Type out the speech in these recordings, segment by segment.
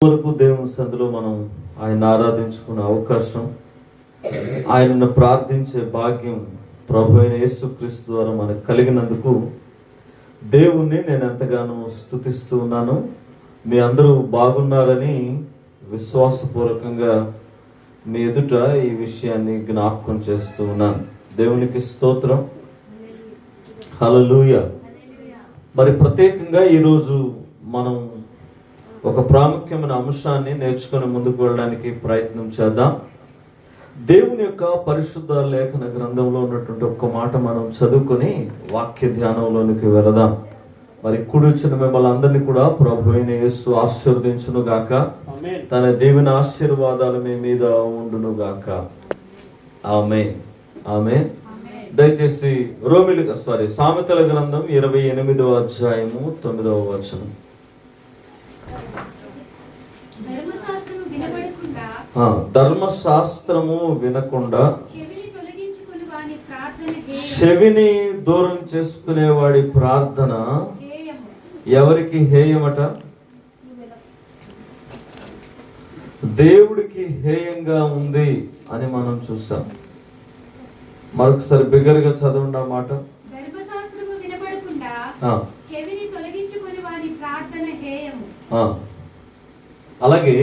వరకు దేవుని సందులో మనం ఆయన ఆరాధించుకునే అవకాశం, ఆయనను ప్రార్థించే భాగ్యం ప్రభు అయిన యేసుక్రీస్తు ద్వారా మనకు కలిగినందుకు దేవుణ్ణి నేను ఎంతగానో స్తుతిస్తూ ఉన్నాను. మీ అందరూ బాగున్నారని విశ్వాసపూర్వకంగా మీ ఎదుట ఈ విషయాన్ని జ్ఞాపకం చేస్తూ ఉన్నాను. దేవునికి స్తోత్రం, హల్లెలూయా. మరి ప్రత్యేకంగా ఈరోజు మనం ఒక ప్రాముఖ్యమైన అంశాన్ని నేర్చుకొని ముందుకు వెళ్ళడానికి ప్రయత్నం చేద్దాం. దేవుని యొక్క పరిశుద్ధ లేఖన గ్రంథంలో ఉన్నటువంటి ఒక్క మాట మనం చదువుకొని వాక్య ధ్యానంలోనికి వెళదాం. మరి కూడి వచ్చిన మిమ్మల్ని అందరినీ కూడా ప్రభు అయిన యేసు ఆశీర్వదించును గాక. తన దేవుని ఆశీర్వాదాలు మీ మీద ఉండును గాక. ఆమేన్, ఆమేన్. దయచేసి సామెతల గ్రంథం 28వ అధ్యాయము 9వ వచనం. ధర్మశాస్త్రము వినకుండా చెవిని దూరం చేసుకునే వాడి ప్రార్థన ఎవరికి హేయమట? దేవుడికి హేయంగా ఉంది అని మనం చూసాం. మరొకసారి బిగ్గరగా చదవండి ఆ మాట. అలాగే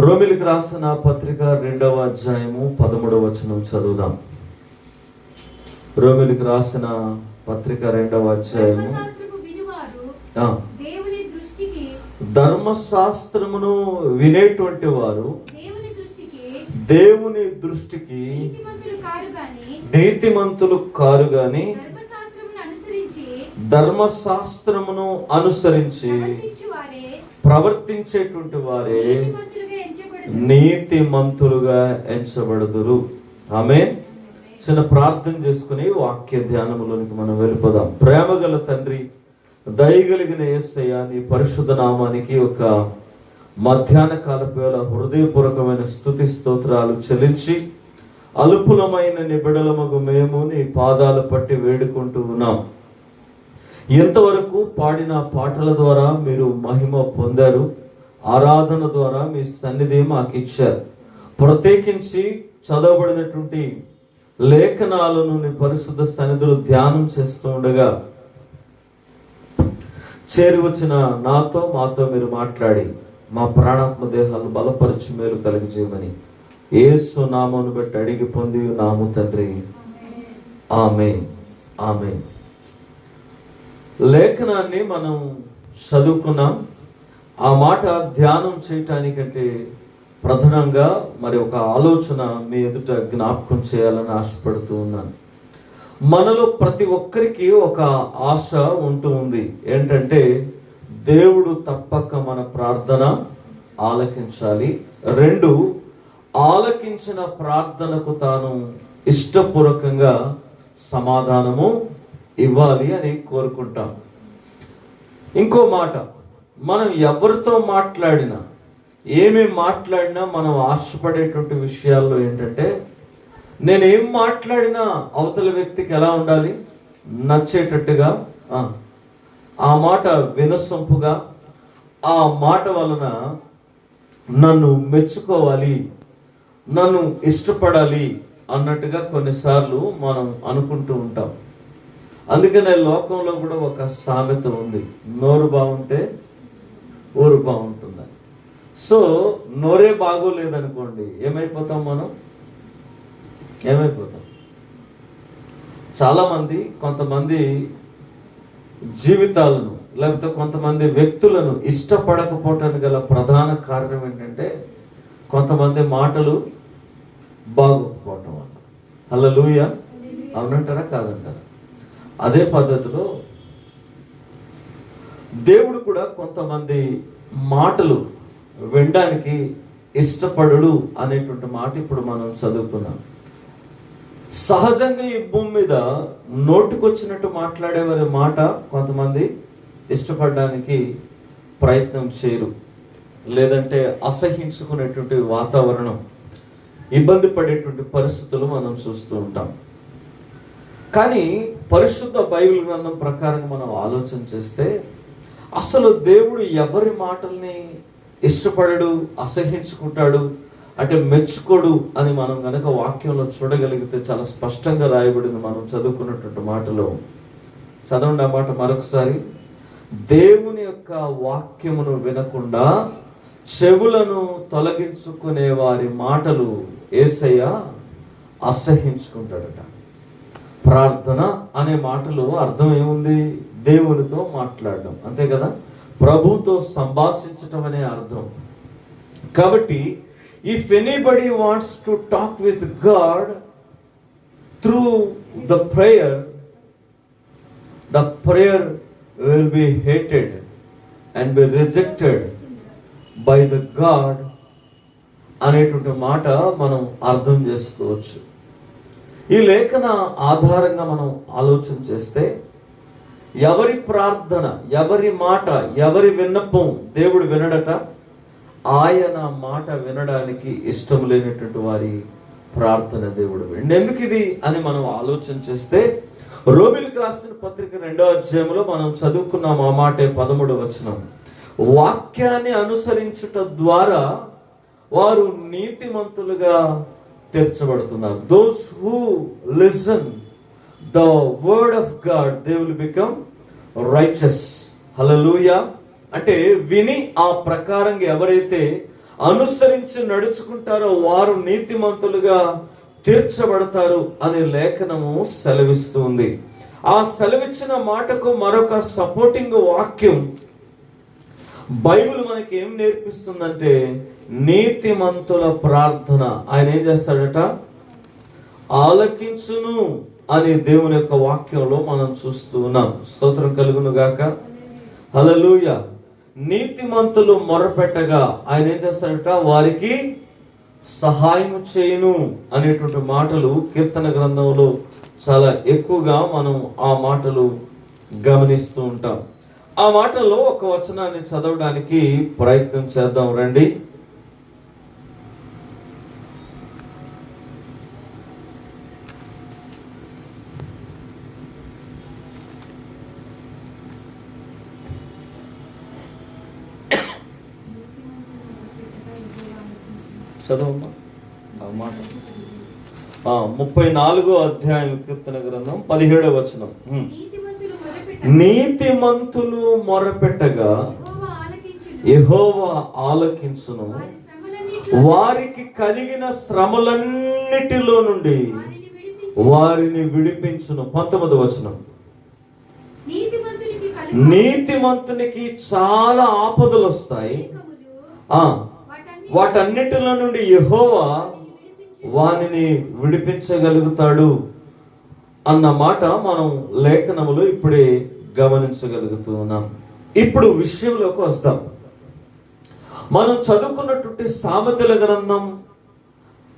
రోమిలికి రాసిన పత్రిక 2వ అధ్యాయము 13వ వచనం చదువుదాం. రోమిలికి రాసిన పత్రిక 2వ అధ్యాయము. ధర్మశాస్త్రమును వినేటువంటి వారు దేవుని దృష్టికి నీతిమంతులు కారు గాని ధర్మశాస్త్రమును అనుసరించి ప్రవర్తించేటువంటి వారే నీతిమంతులుగా ఎంచబడుదురు. ఆమేన్. చిన్న ప్రార్థన చేసుకుని వాక్య ధ్యానములోనికి మనం వెళ్ళిపోదాం. ప్రేమగల తండ్రి, దయగలిగిన యేసయ్య, నీ పరిశుద్ధ నామానికి ఒక మధ్యాహ్న కాలపు వేళ హృదయపూర్వకమైన స్తుతి స్తోత్రాలు చెల్లించి అల్పులమైన నీ బిడ్డలమగు మేము నీ పాదాలు పట్టి వేడుకుంటూ ఉన్నాం. ఎంతవరకు పాడిన పాటల ద్వారా మీరు మహిమ పొందారు, ఆరాధన ద్వారా మీ సన్నిధి మాకు ఇచ్చారు. ప్రత్యేకించి చదవబడినటువంటి లేఖనాలను నీ పరిశుద్ధ సన్నిధిలో ధ్యానం చేస్తూ ఉండగా చేరి వచ్చిన మాతో మీరు మాట్లాడి మా ప్రాణాత్మ దేహాలను బలపరిచి మేలు కలిగజేయమని యేసు నామమును బట్టి అడిగి పొంది నాము తండ్రి. ఆమేన్, ఆమేన్. లేఖనాన్ని మనం చదువుకున్నాం. ఆ మాట ధ్యానం చేయటానికంటే ప్రధానంగా మరి ఒక ఆలోచన మీ ఎదుట జ్ఞాపకం చేయాలని ఆశపడుతూ ఉన్నాను. మనలో ప్రతి ఒక్కరికి ఒక ఆశ ఉంటూ ఉంది. ఏంటంటే దేవుడు తప్పక మన ప్రార్థన ఆలకించాలి. 2, ఆలకించిన ప్రార్థనకు తాను ఇష్టపూర్వకంగా సమాధానము ఇవ్వాలి అని కోరుకుంటాం. ఇంకో మాట, మనం ఎవరితో మాట్లాడినా ఏమేం మాట్లాడినా మనం ఆశపడేటువంటి విషయాల్లో ఏంటంటే నేనేం మాట్లాడినా అవతల వ్యక్తికి ఎలా ఉండాలి? నచ్చేటట్టుగా, ఆ మాట వినసొంపుగా, ఆ మాట వలన నన్ను మెచ్చుకోవాలి, నన్ను ఇష్టపడాలి అన్నట్టుగా కొన్నిసార్లు మనం అనుకుంటూ ఉంటాం. అందుకనే లోకంలో కూడా ఒక సామెత ఉంది, నోరు బాగుంటే ఊరు బాగుంటుందని. సో నోరే బాగోలేదనుకోండి, ఏమైపోతాం మనం? చాలామంది కొంతమంది జీవితాలను లేకపోతే కొంతమంది వ్యక్తులను ఇష్టపడకపోవటానికి గల ప్రధాన కారణం ఏంటంటే కొంతమంది మాటలు బాగోకపోవటం వల్ల. హల్లెలూయా. అవునంటారా కాదంటారా? అదే పద్ధతిలో దేవుడు కూడా కొంతమంది మాటలు వినడానికి ఇష్టపడడు అనేటువంటి మాట ఇప్పుడు మనం చదువుకున్నాం. సహజంగా ఈ భూమి మీద నోటికొచ్చినట్టు మాట్లాడేవారి మాట కొంతమంది ఇష్టపడడానికి ప్రయత్నం చేయరు, లేదంటే అసహించుకునేటువంటి వాతావరణం, ఇబ్బంది పడేటువంటి పరిస్థితులు మనం చూస్తూ ఉంటాం. కానీ పరిశుద్ధ బైబిల్ గ్రంథం ప్రకారం మనం ఆలోచన చేస్తే అసలు దేవుడు ఎవరి మాటల్ని ఇష్టపడడు, అసహించుకుంటాడు, అంటే మెచ్చుకోడు అని మనం కనుక వాక్యంలో చూడగలిగితే చాలా స్పష్టంగా రాయబడింది. మనం చదువుకున్నటువంటి మాటలో చదవండి ఆ మాట మరొకసారి. దేవుని యొక్క వాక్యమును వినకుండా చెవులను తొలగించుకునే వారి మాటలు యేసయ్య అసహించుకుంటాడట. ప్రార్థన అనే మాటలు అర్థం ఏముంది? దేవునితో మాట్లాడడం, అంతే కదా, ప్రభుతో సంభాషించటం అనే అర్థం. కాబట్టి if anybody wants to talk with God through the prayer will be hated and be rejected by the God అనేటువంటి మాట మనం అర్థం చేసుకోవచ్చు. ఈ లేఖన ఆధారంగా మనం ఆలోచన చేస్తే ఎవరి ప్రార్థన, ఎవరి మాట, ఎవరి విన్నపం దేవుడు వినడట. ఆయన మాట వినడానికి ఇష్టం లేనటువంటి వారి ప్రార్థన దేవుడు వినడు. ఎందుకు ఇది అని మనం ఆలోచన చేస్తే రోమీయులకు రాసిన పత్రిక 2వ అధ్యాయంలో మనం చదువుకున్నాం ఆ మాటే 13వ వచనం. వాక్యాన్ని అనుసరించుట ద్వారా వారు నీతిమంతులుగా తీర్చబడుతున్నారు. Those who listen the word of God they will become righteous. Hallelujah. అంటే విని ఆ ప్రకారంగా ఎవరైతే అనుసరించి నడుచుకుంటారో వారు నీతిమంతులుగా తీర్చబడతారు అనే లేఖనము సెలవిస్తుంది. ఆ సెలవిచ్చిన మాటకు మరొక సపోర్టింగ్ వాక్యం బైబిల్ మనకి ఏం నేర్పిస్తుందంటే నీతిమంతుల ప్రార్థన ఆయన ఏం చేస్తాడట? ఆలకించును అని దేవుని యొక్క వాక్యంలో మనం చూస్తూ ఉన్నాం. స్తోత్రం కలుగును గాక. హల్లెలూయా. నీతిమంతులు మొరపెట్టగా ఆయన ఏం చేస్తాడట? వారికి సహాయం చేయును అనేటువంటి మాటలు కీర్తన గ్రంథంలో చాలా ఎక్కువగా మనం ఆ మాటలు గమనిస్తూ ఉంటాం. ఆ మాటల్లో ఒక వచనాన్ని చదవడానికి ప్రయత్నం చేద్దాం రండి. చదవమ్మా ఆ మాట. 34వ అధ్యాయం కీర్తన గ్రంథం 17వ వచనం. నీతిమంతులు మొరపెట్టగా యెహోవా ఆలకించును, వారికి కలిగిన శ్రమలన్నిటిలో నుండి వారిని విడిపించును. 19వ వచనం. నీతిమంతునికి చాలా ఆపదలు వస్తాయి, వాటన్నిటిలో నుండి యెహోవా వానిని విడిపించగలుగుతాడు అన్న మాట మనం లేఖనములో ఇప్పుడే గమనించగలుగుతున్నాం. ఇప్పుడు విషయంలోకి వస్తాం. మనం చదువుకున్నటువంటి సామెతల గ్రంథం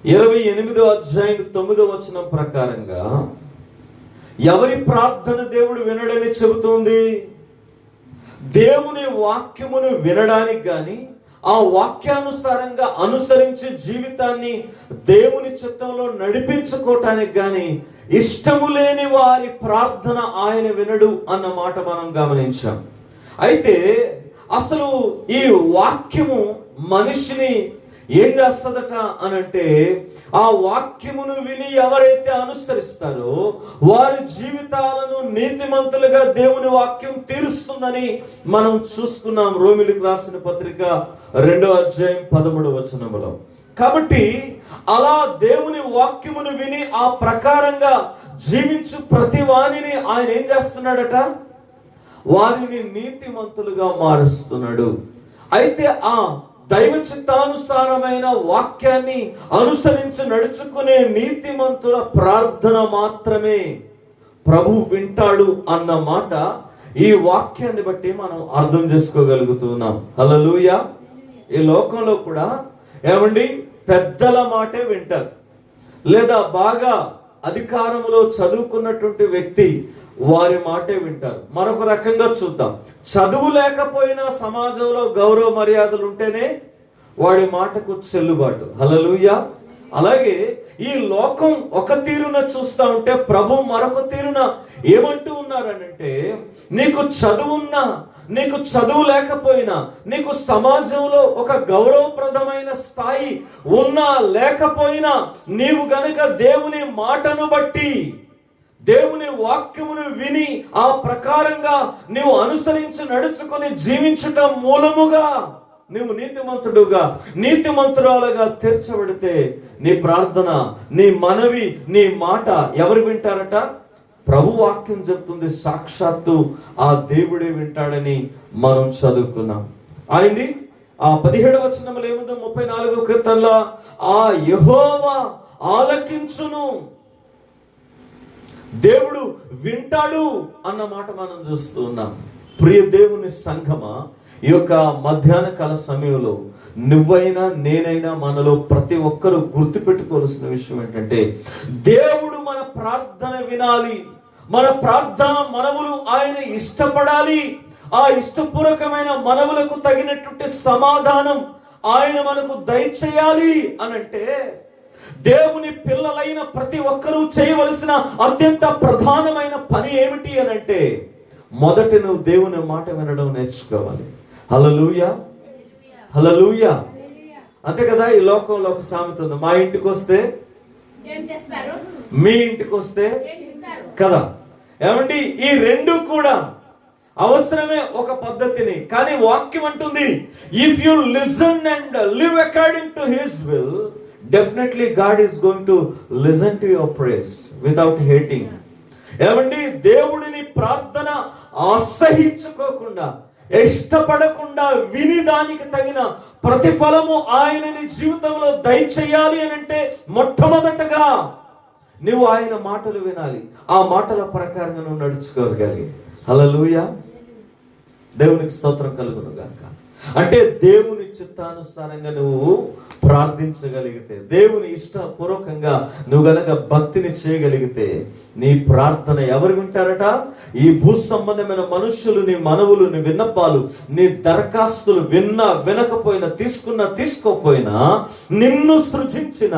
28వ అధ్యాయం 9వ వచనం ప్రకారంగా ఎవరి ప్రార్థన దేవుడు వినడని చెబుతుంది? దేవుని వాక్యమును వినడానికి గాని ఆ వాక్యానుసారంగా అనుసరించి జీవితాన్ని దేవుని చిత్తంలో నడిపించుకోవటానికి గాని ఇష్టము లేని వారి ప్రార్థన ఆయన వినడు అన్న మాట మనం గమనించాం. అయితే అసలు ఈ వాక్యము మనిషిని ఏం చేస్తుందట అనంటే ఆ వాక్యమును విని ఎవరైతే అనుసరిస్తారో వారి జీవితాలను నీతిమంతులుగా దేవుని వాక్యం తీరుస్తుందని మనం చూసుకున్నాం రోమీయులకు రాసిన పత్రిక 2వ అధ్యాయం 13వ వచనములో. కాబట్టి అలా దేవుని వాక్యమును విని ఆ ప్రకారంగా జీవించు ప్రతి వానిని ఆయన ఏం చేస్తున్నాడట? వారిని నీతిమంతులుగా మారుస్తున్నాడు. అయితే ఆ దైవ చిత్తానుసారమైన వాక్యాన్ని అనుసరించి నడుచుకునే నీతిమంతుల ప్రార్థన మాత్రమే ప్రభు వింటాడు అన్న మాట ఈ వాక్యాన్ని బట్టి మనం అర్థం చేసుకోగలుగుతున్నాం. హల్లెలూయా. ఈ లోకంలో కూడా ఏమండి పెద్దల మాటే వింటారు, లేదా బాగా అధికారంలో చదువుకున్నటువంటి వ్యక్తి వారి మాటే వింటారు. మరొక రకంగా చూద్దాం, చదువు లేకపోయినా సమాజంలో గౌరవ మర్యాదలు ఉంటేనే వాడి మాటకు చెల్లుబాటు. హల్లెలూయా. అలాగే ఈ లోకం ఒక తీరున చూస్తా ఉంటే ప్రభు మరొక తీరున ఏమంటూ ఉన్నారనంటే, నీకు చదువున్నా, నీకు చదువు లేకపోయినా, నీకు సమాజంలో ఒక గౌరవప్రదమైన స్థాయి ఉన్నా లేకపోయినా, నీవు గనుక దేవుని మాటను బట్టి, దేవుని వాక్యమును విని ఆ ప్రకారంగా నీవు అనుసరించి నడుచుకొని జీవించటం మూలముగా నువ్వు నీతిమంతుడుగా, నీతిమంతురాలుగా తీర్చబడితే, నీ ప్రార్థన, నీ మనవి, నీ మాట ఎవరు వింటారట? ప్రభు వాక్యం చెప్తుంది, సాక్షాత్తు ఆ దేవుడే వింటాడని మనం చదువుకున్నాం. ఆయన్ని ఆ 17వ వచనంలో ఏముంది? 34వ కీర్తనలో ఆ యెహోవా ఆలకించును, దేవుడు వింటాడు అన్న మాట మనం చూస్తూ ఉన్నాం. ప్రియ దేవుని సంఘమా, ఈ యొక్క మధ్యాహ్న కాల సమయంలో నువ్వైనా నేనైనా మనలో ప్రతి ఒక్కరూ గుర్తుపెట్టుకోవాల్సిన విషయం ఏంటంటే, దేవుడు మన ప్రార్థన వినాలి, మన ప్రార్థన మనవులు ఆయన ఇష్టపడాలి. ఆ ఇష్టపూర్వకమైన మనవులకు తగినటువంటి సమాధానం ఆయన మనకు దయచేయాలి అనంటే, దేవుని పిల్లలైన ప్రతి ఒక్కరూ చేయవలసిన అత్యంత ప్రధానమైన పని ఏమిటి అనంటే, మొదట నువ్వు దేవుని మాట వినడం నేర్చుకోవాలి. హల్లెలూయా, హల్లెలూయా. అంతే కదా. ఈ లోకంలో ఒక సామెత ఉంది, మా ఇంటికి వస్తే మీ ఇంటికి వస్తే కదా. ఏమండి, ఈ రెండు కూడా అవసరమే ఒక పద్ధతిని. కానీ వాక్యం అంటుంది, if you listen and live according to his will, definitely God is going to listen to your prayers without hating. ఏమండి, దేవుడిని ప్రార్థన అసహించుకోకుండా, ఇష్టపడకుండా విని దానికి తగిన ప్రతిఫలము ఆయన నీ జీవితంలో దయచేయాలి అని అంటే, మొట్టమొదటగా నువ్వు ఆయన మాటలు వినాలి, ఆ మాటల ప్రకారంగా నువ్వు నడుచుకోగలిగి. హల్లెలూయా, దేవునికి స్తోత్రం కలుగును గాక. అంటే దేవుని చిత్తానుసారంగా నువ్వు ప్రార్థించగలిగితే, దేవుని ఇష్టపూర్వకంగా నువ్వు గనక భక్తిని చేయగలిగితే, నీ ప్రార్థన ఎవరు వింటారట? ఈ భూ సంబంధమైన మనుషులు నీ మనవులు, నీ విన్నపాలు, నీ దరఖాస్తులు విన్నా వినకపోయినా, తీసుకున్నా తీసుకోపోయినా, నిన్ను సృజించిన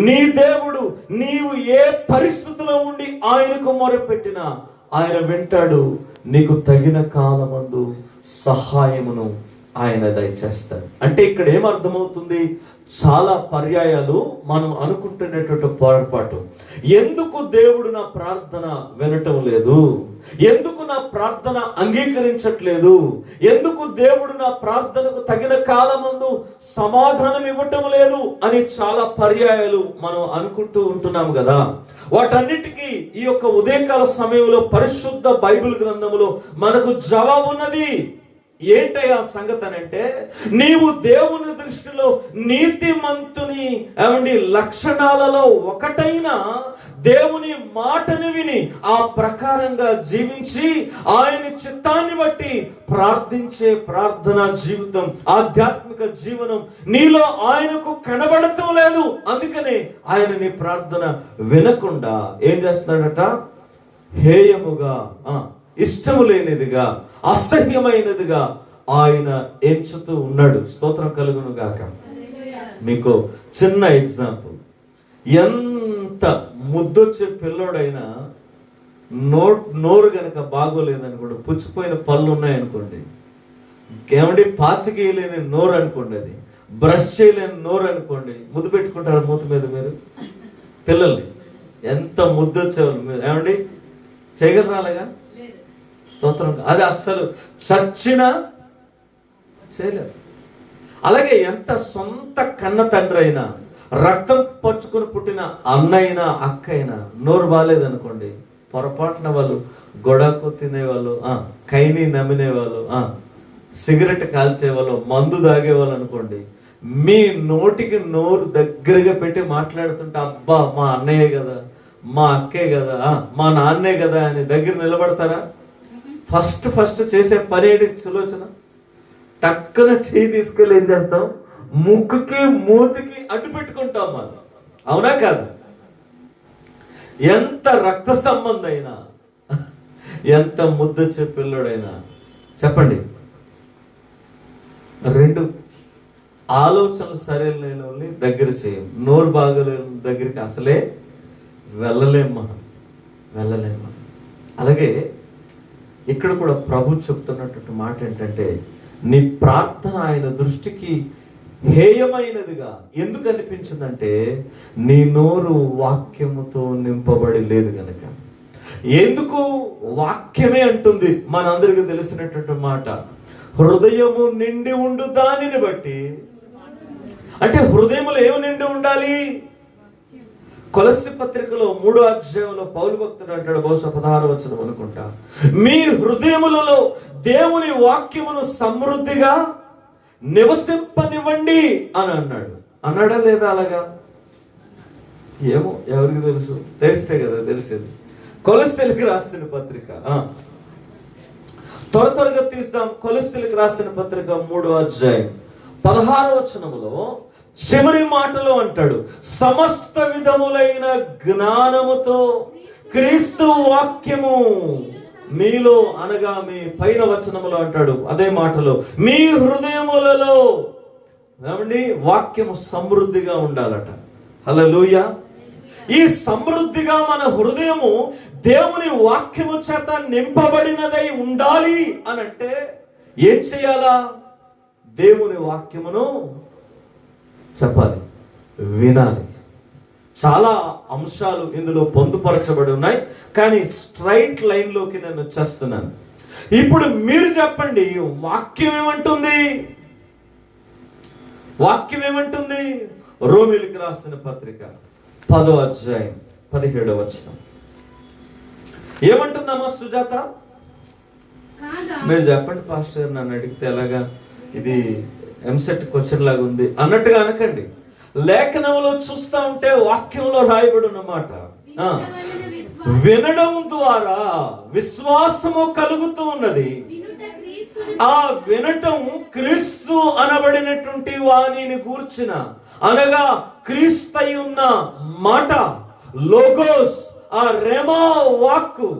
నీ దేవుడు నీవు ఏ పరిస్థితిలో ఉండి ఆయనకు మొరపెట్టినా ఆయన వింటాడు. నీకు తగిన కాలమందు సహాయమును ఆయన దయచేస్తాడు. అంటే ఇక్కడ ఏమర్థమవుతుంది? చాలా పర్యాయాలు మనం అనుకుంటున్నటువంటి పొరపాటు, ఎందుకు దేవుడు నా ప్రార్థన వినటం లేదు, ఎందుకు నా ప్రార్థన అంగీకరించట్లేదు, ఎందుకు దేవుడు నా ప్రార్థనకు తగిన కాలమందు సమాధానం ఇవ్వటం లేదు అని చాలా పర్యాయాలు మనం అనుకుంటూ ఉంటున్నాము కదా. వాటన్నిటికీ ఈ యొక్క ఉదయకాల సమయంలో పరిశుద్ధ బైబిల్ గ్రంథములో మనకు జవాబు ఉన్నది. ఏంటయ్యా సంగతి అని అంటే, నీవు దేవుని దృష్టిలో నీతిమంతుని లక్షణాలలో ఒకటైన దేవుని మాటను విని ఆ ప్రకారంగా జీవించి ఆయన చిత్తాన్ని బట్టి ప్రార్థించే ప్రార్థనా జీవితం, ఆధ్యాత్మిక జీవనం నీలో ఆయనకు కనబడటం లేదు. అందుకనే ఆయన నీ ప్రార్థన వినకుండా ఏం చేస్తున్నాడట? హేయముగా, ఇష్టము లేనిదిగా, అసహ్యమైనదిగా ఆయన ఎంచుతూ ఉన్నాడు. స్తోత్రం కలుగును గాక. మీకు చిన్న ఎగ్జాంపుల్, ఎంత ముద్దొచ్చే పిల్లోడైనా నోరు గనక బాగోలేదనుకోండి, పుచ్చిపోయిన పళ్ళు ఉన్నాయనుకోండి, ఏమండి పాచికేయలేని నోరు అనుకోండి, అది బ్రష్ చేయలేని నోరు అనుకోండి, ముద్దు పెట్టుకుంటారు మూతి మీద మీరు పిల్లల్ని. ఎంత ముద్దొచ్చేవాళ్ళు ఏమండి చేయగలరాలేగా? స్తోత్రం. అది అస్సలు చచ్చినా చేయలేరు. అలాగే ఎంత సొంత కన్న తండ్రి అయినా, రక్తం పచ్చుకొని పుట్టిన అన్నైనా అక్కైనా నోరు బాగాలేదనుకోండి, పొరపాటున వాళ్ళు గొడవకు తినేవాళ్ళు, కైని నమ్మినేవాళ్ళు, సిగరెట్ కాల్చేవాళ్ళు, మందు తాగేవాళ్ళు అనుకోండి, మీ నోటికి నోరు దగ్గరగా పెట్టి మాట్లాడుతుంటే, అబ్బా మా అన్నయ్యే కదా, మా అక్కే కదా, మా నాన్నే కదా అని దగ్గర నిలబడతారా? ఫస్ట్ చేసే పని ఏంటి? సులోచన టక్కున చేయి తీసుకెళ్ళి ఏం చేస్తాం? ముక్కుకి మూతికి అడ్డు పెట్టుకుంటాం మనం. అవునా కాదా? ఎంత రక్త సంబంధం అయినా, ఎంత ముద్దొచ్చే పిల్లడైనా చెప్పండి, రెండు ఆలోచనలు సరైన వాళ్ళని దగ్గర చేయం, నోరు బాగలేని దగ్గరికి అసలే వెళ్ళలేం మనం. అలాగే ఇక్కడ కూడా ప్రభు చెప్తున్నటువంటి మాట ఏంటంటే, నీ ప్రార్థన ఆయన దృష్టికి హేయమైనదిగా ఎందుకు అనిపించిందంటే, నీ నోరు వాక్యముతో నింపబడి లేదు గనక. ఎందుకు వాక్యమే అంటుంది, మనందరికీ తెలిసినటువంటి మాట, హృదయము నిండి ఉండు దానిని బట్టి. అంటే హృదయములో ఏమి నిండి ఉండాలి? కొలస్సీ పత్రికలో 3వ అధ్యాయంలో పౌలు భక్తుడు అంటాడు, బహుశా 16వ వచనం అనుకుంటా, మీ హృదయములలో దేవుని వాక్యమును సమృద్ధిగా నివసింపనివ్వండి అని అన్నాడు. అన్నాడా లేదా? అలాగా ఏమో, ఎవరికి తెలుసు? తెలిస్తే కదా తెలిసేది. కొలస్సీలకు రాసిన పత్రిక త్వరగా తీస్తాం. కొలస్సీలకు రాసిన పత్రిక 3వ అధ్యాయం 16వ వచనములో చివరి మాటలో అంటాడు, సమస్త విధములైన జ్ఞానముతో క్రీస్తు వాక్యము మీలో, అనగా మీ పైన వచనములో అంటాడు అదే మాటలో, మీ హృదయములలో ఏమండి వాక్యము సమృద్ధిగా ఉండాలట. హల్లెలూయా. ఈ సమృద్ధిగా మన హృదయము దేవుని వాక్యము చేత నింపబడినదై ఉండాలి అని అంటే ఏం చేయాలా? దేవుని వాక్యమును చెప్పాలి, వినాలి. చాలా అంశాలు ఇందులో పొందుపరచబడి ఉన్నాయి, కానీ స్ట్రైట్ లైన్లోకి నేను వచ్చేస్తున్నాను. ఇప్పుడు మీరు చెప్పండి, వాక్యం ఏమంటుంది? రోమీయులకు రాసిన పత్రిక 10వ అధ్యాయం 17వ వచనం ఏమంటుందమ్మా సుజాత? మీరు చెప్పండి పాస్టర్, నన్ను అడిగితే ఎలాగా, ఇది ఎంసెట్ క్వశ్చన్ లాగా ఉంది అన్నట్టుగా అనకండి. లేఖనంలో చూస్తా ఉంటే వాక్యంలో రాయబడి ఉన్నమాట, వినడం ద్వారా విశ్వాసము కలుగుతూ ఉన్నది, ఆ వినటం క్రీస్తు అనబడినటువంటి వాణిని గూర్చిన, అనగా క్రీస్తై ఉన్న మాట, లోగోస్, ఆ రెమా వాక్కు,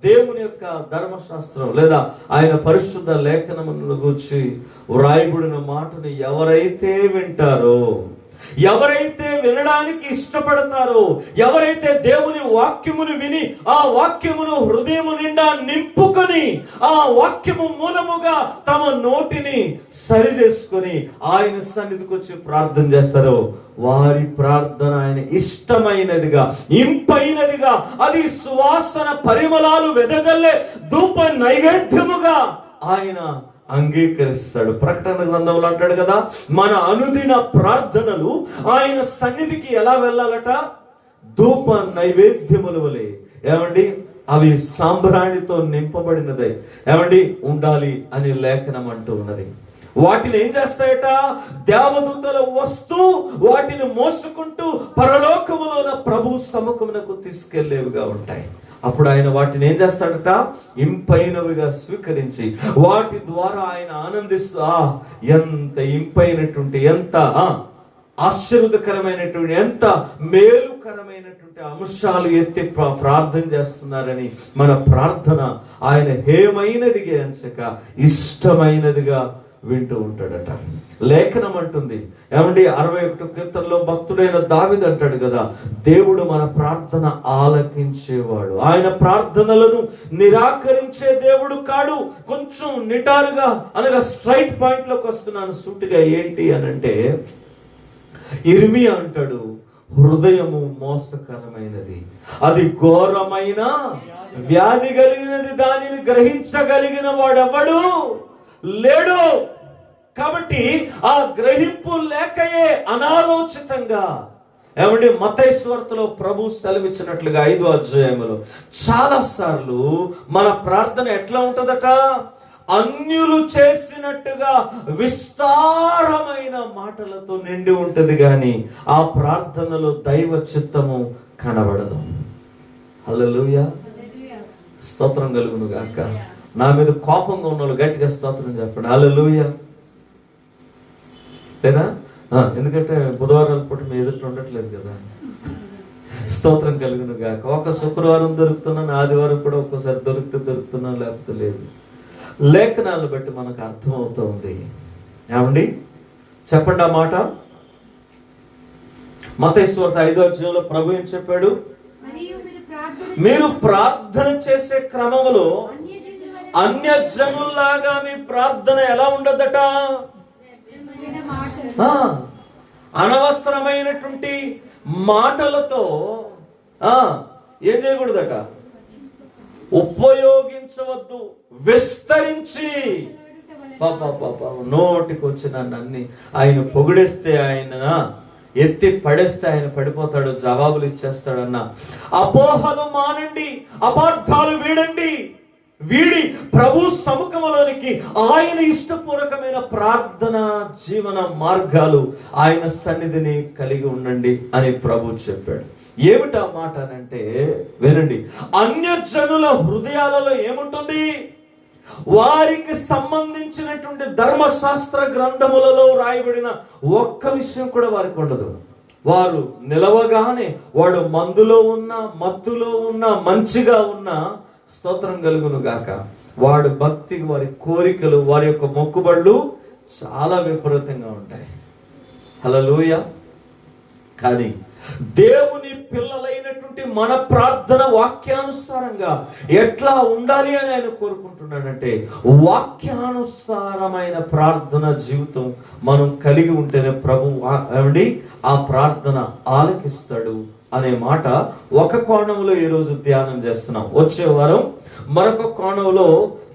దేవుని యొక్క ధర్మశాస్త్రం లేదా ఆయన పరిశుద్ధ లేఖనములను గూర్చి వ్రాయబడిన మాటను ఎవరైతే వింటారో, ఎవరైతే వినడానికి ఇష్టపడతారో, ఎవరైతే దేవుని వాక్యమును విని ఆ వాక్యమును హృదయము నిండా నింపుకొని ఆ వాక్యము మూలముగా తమ నోటిని సరి చేసుకొని ఆయన సన్నిధికి వచ్చి ప్రార్థన చేస్తారో, వారి ప్రార్థన ఆయన ఇష్టమైనదిగా, ఇంపైనదిగా, అది సువాసన పరిమళాలు వెదజల్లే ధూప నైవేద్యముగా ఆయన అంగీకరిస్తాడు. ప్రకటన గ్రంథంలో అంటాడు కదా, మన అనుదిన ప్రార్థనలు ఆయన సన్నిధికి ఎలా వెళ్ళాలట? ధూప నైవేద్యముల వలె ఏమండి, అవి సాంబ్రాణితో నింపబడినదే ఏమండి ఉండాలి అని లేఖనం అంటూ ఉన్నది. వాటిని ఏం చేస్తాయట? దేవదూతలు వస్తూ వాటిని మోసుకుంటూ పరలోకములోన ప్రభు సముఖమునకు తీసుకెళ్లేవిగా ఉంటాయి. అప్పుడు ఆయన వాటిని ఏం చేస్తాడట? ఇంపైనవిగా స్వీకరించి వాటి ద్వారా ఆయన ఆనందిస్తూ, ఎంత ఇంపైనటువంటి, ఎంత ఆశీర్వదకరమైనటువంటి, ఎంత మేలుకరమైనటువంటి అంశాలు ఎత్తి ప్రార్థన చేస్తున్నారని మన ప్రార్థన ఆయన హేమైనదిగా ఎంచక ఇష్టమైనదిగా వింటూ ఉంటాడట. లేఖనం అంటుంది ఏమండి, 61వ కీర్తనలో భక్తుడైన దావీదు అంటాడు కదా, దేవుడు మన ప్రార్థన ఆలకించేవాడు, ఆయన ప్రార్థనలను నిరాకరించే దేవుడు కాడు. కొంచెం నిటారుగా, అనగా స్ట్రైట్ పాయింట్ లోకి వస్తున్నాను సూటిగా. ఏంటి అనంటే, ఇర్మియా అంటాడు, హృదయము మోసకరమైనది, అది ఘోరమైన వ్యాధి కలిగినది, దానిని గ్రహించగలిగిన వాడెవడు లేడు. కాబట్టి ఆ గ్రహింపు లేకయే అనాలోచితంగా ఏమండి మత్తయి సువార్తలో ప్రభు సెలవిచ్చినట్లుగా 5వ అధ్యాయంలో చాలా సార్లు మన ప్రార్థన ఎట్లా ఉంటదట? అన్యులు చేసినట్టుగా విస్తారమైన మాటలతో నిండి ఉంటది, కానీ ఆ ప్రార్థనలో దైవ చిత్తము కనబడదు. హల్లెలూయా, స్తోత్రం కలుగును గాక. నా మీద కోపంగా ఉన్న వాళ్ళు గట్టిగా స్తోత్రం చెప్పండి. హల్లెలూయా. లేదా? ఎందుకంటే బుధవారం పూట మీ ఎదుట ఉండట్లేదు కదా. స్తోత్రం కలుగును గాక. ఒక శుక్రవారం దొరుకుతున్నాను, ఆదివారం కూడా ఒక్కోసారి దొరుకుతున్నాను, లేకపోతే లేదు. లేఖనాలను బట్టి మనకు అర్థమవుతూ ఉంది ఏమండి, చెప్పండి ఆ మాట. మత్తయి సువార్త 5వ అధ్యాయంలో ప్రభు ఏం చెప్పాడు? మీరు ప్రార్థన చేసే క్రమంలో అన్యజనుల్లాగా మీ ప్రార్థన ఎలా ఉండదట? అనవసరమైనటువంటి మాటలతో ఏం చేయకూడదట? ఉపయోగించవద్దు. విస్తరించి నోటికి వచ్చిన అన్ని ఆయన పొగిడేస్తే ఆయన ఎత్తి పడేస్తే ఆయన పడిపోతాడు, జవాబులు ఇచ్చేస్తాడన్న అపోహలు మానండి, అపార్థాలు వీడండి. వీడి ప్రభు సముఖంలోనికి ఆయన ఇష్టపూర్వకమైన ప్రార్థన జీవన మార్గాలు, ఆయన సన్నిధిని కలిగి ఉండండి అని ప్రభు చెప్పాడు. ఏమిటా మాట అంటే వినండి. అన్యజనుల హృదయాలలో ఏముంటుంది? వారికి సంబంధించినటువంటి ధర్మశాస్త్ర గ్రంథములలో రాయబడిన ఒక్క విషయం కూడా వారికి ఉండదు. వారు నిలవగానే వాడు మందులో ఉన్నా, మత్తులో ఉన్నా, మంచిగా ఉన్నా స్తోత్రం కలుగును గాక, వాడు భక్తి, వారి కోరికలు, వారి యొక్క మొక్కుబళ్ళు చాలా విపరీతంగా ఉంటాయి. హల్లెలూయా. కానీ దేవుని పిల్లలైనటువంటి మన ప్రార్థన వాక్యానుసారంగా ఎట్లా ఉండాలి అని ఆయన కోరుకుంటున్నాడంటే, వాక్యానుసారమైన ప్రార్థన జీవితం మనం కలిగి ఉంటేనే ప్రభు ఆ ప్రార్థన ఆలకిస్తాడు అనే మాట ఒక కోణంలో ఈరోజు ధ్యానం చేస్తున్నాం. వచ్చే వారం మరొక కోణంలో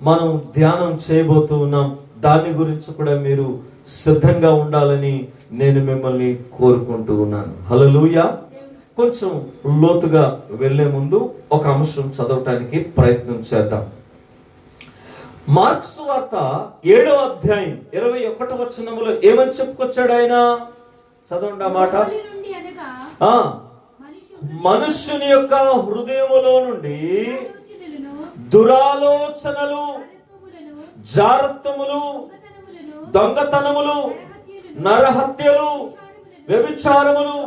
మనం ధ్యానం చేయబోతూ ఉన్నాం. దాని గురించి కూడా మీరు సిద్ధంగా ఉండాలని నేను మిమ్మల్ని కోరుకుంటూ ఉన్నాను. హల్లెలూయా. కొంచెం లోతుగా వెళ్లే ముందు ఒక అంశం చదవటానికి ప్రయత్నం చేద్దాం. మార్క్స్ వార్త 7వ అధ్యాయం 21వ వచనములో ఏమని చెప్పుకొచ్చాడు ఆయన? చదవండి ఆ మాట. మనుష్యుని యొక్క హృదయములో నుండి దురాలోచనలు, జారత్వములు, దొంగతనములు, నరహత్యలు, వ్యభిచారములు,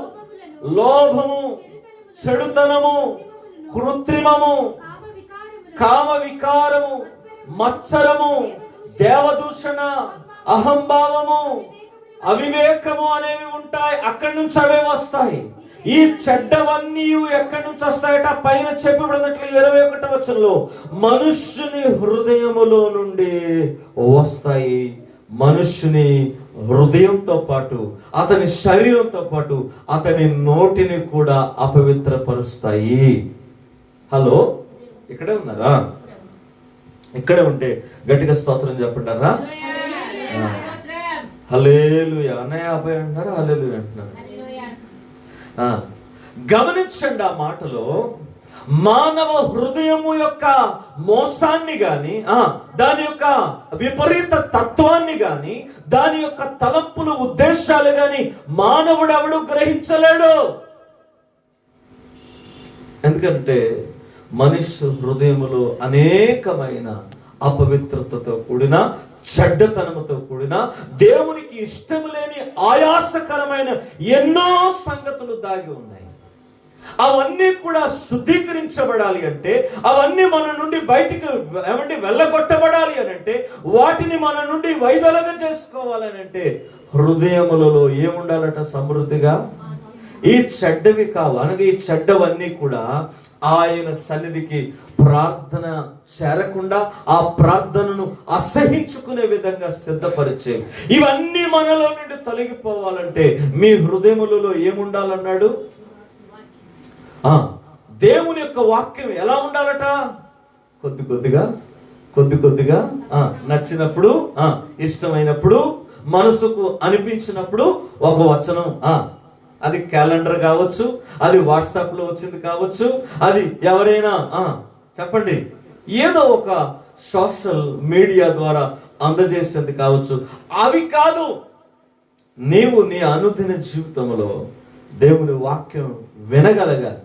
లోభము, చెడుతనము, కృత్రిమము, కామ వికారము, మత్సరము, దేవదూషణ, అహంభావము, అవివేకము అనేవి ఉంటాయి. అక్కడి నుంచి అవే వస్తాయి. ఈ చెడ్డవన్నీ ఎక్కడి నుంచి వస్తాయట? పైన చెప్పబడినట్లు 21వ వచనంలో మనుష్యుని హృదయములో నుండి వస్తాయి. మనుష్యుని హృదయంతో పాటు అతని శరీరంతో పాటు అతని నోటిని కూడా అపవిత్రపరుస్తాయి. హలో, ఇక్కడే ఉన్నారా? ఇక్కడే ఉంటే గట్టిగా స్తోత్రం చెప్పంటారా? హల్లెలూయా. అన్నయ్య అబ్బాయి అంటున్నారా? హల్లెలూయా అంటున్నారు. గమనించండి ఆ మాటలో మానవ హృదయము యొక్క మోసాన్ని గాని, దాని యొక్క విపరీత తత్వాన్ని గాని, దాని యొక్క తలంపులు, ఉద్దేశాలు గాని మానవుడు ఎవడు గ్రహించలేడు. ఎందుకంటే మనిషి హృదయములో అనేకమైన అపవిత్రతతో కూడిన, చెడ్డతనముతో కూడిన, దేవునికి ఇష్టము లేని ఆయాసకరమైన ఎన్నో సంగతులు దాగి ఉన్నాయి. అవన్నీ కూడా శుద్ధీకరించబడాలి అంటే, అవన్నీ మన నుండి బయటికి వెళ్ళగొట్టబడాలి అని అంటే, వాటిని మన నుండి వైదొలగ చేసుకోవాలని అంటే హృదయములలో ఏముండాలట? సమృద్ధిగా. ఈ చెడ్డవి కావు అనగా ఈ చెడ్డవన్నీ కూడా ఆయన సన్నిధికి ప్రార్థన చేరకుండా, ఆ ప్రార్థనను అసహించుకునే విధంగా సిద్ధపరిచే ఇవన్నీ మనలో నుండి తొలగిపోవాలంటే మీ హృదయములలో ఏముండాలన్నాడు? దేవుని యొక్క వాక్యం ఎలా ఉండాలట? కొద్ది కొద్దిగా నచ్చినప్పుడు, ఇష్టమైనప్పుడు, మనసుకు అనిపించినప్పుడు ఒక వచనం, అది క్యాలెండర్ కావచ్చు, అది వాట్సాప్ లో వచ్చింది కావచ్చు, అది ఎవరైనా చెప్పండి ఏదో ఒక సోషల్ మీడియా ద్వారా అందజేసేది కావచ్చు. అవి కాదు. నీవు నీ అనుదిన జీవితంలో దేవుని వాక్యం వినగలగాలి.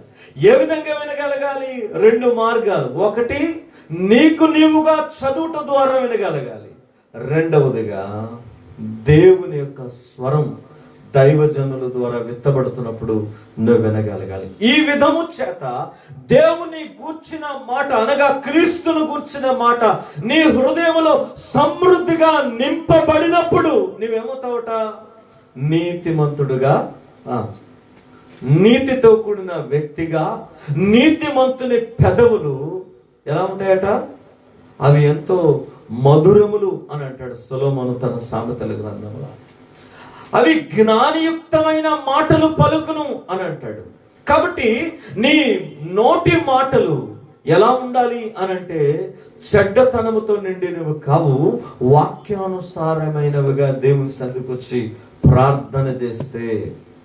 ఏ విధంగా వినగలగాలి? 2 మార్గాలు. ఒకటి, నీకు నీవుగా చదువుట ద్వారా వినగలగాలి. రెండవదిగా దేవుని యొక్క స్వరం దైవజనుల ద్వారా విత్తబడుతున్నప్పుడు నువ్వు వినగలగాలి. ఈ విధము చేత దేవుని గూర్చిన మాట అనగా క్రీస్తును గూర్చిన మాట నీ హృదయంలో సమృద్ధిగా నింపబడినప్పుడు నువ్వేమవుతావట? నీతిమంతుడుగా, నీతితో కూడిన వ్యక్తిగా, నీతిమంతుని పెదవులు ఎలా ఉంటాయట? అవి ఎంతో మధురములు అని అంటాడు సొలొమోను తన సామెతల గ్రంథంలో. అవి జ్ఞానయుక్తమైన మాటలు పలుకును అని అంటాడు. కాబట్టి నీ నోటి మాటలు ఎలా ఉండాలి అని అంటే చెడ్డతనముతో నిండినవి కావు, వాక్యానుసారమైనవిగా దేవుని సన్నిధికి వచ్చి ప్రార్థన చేస్తే.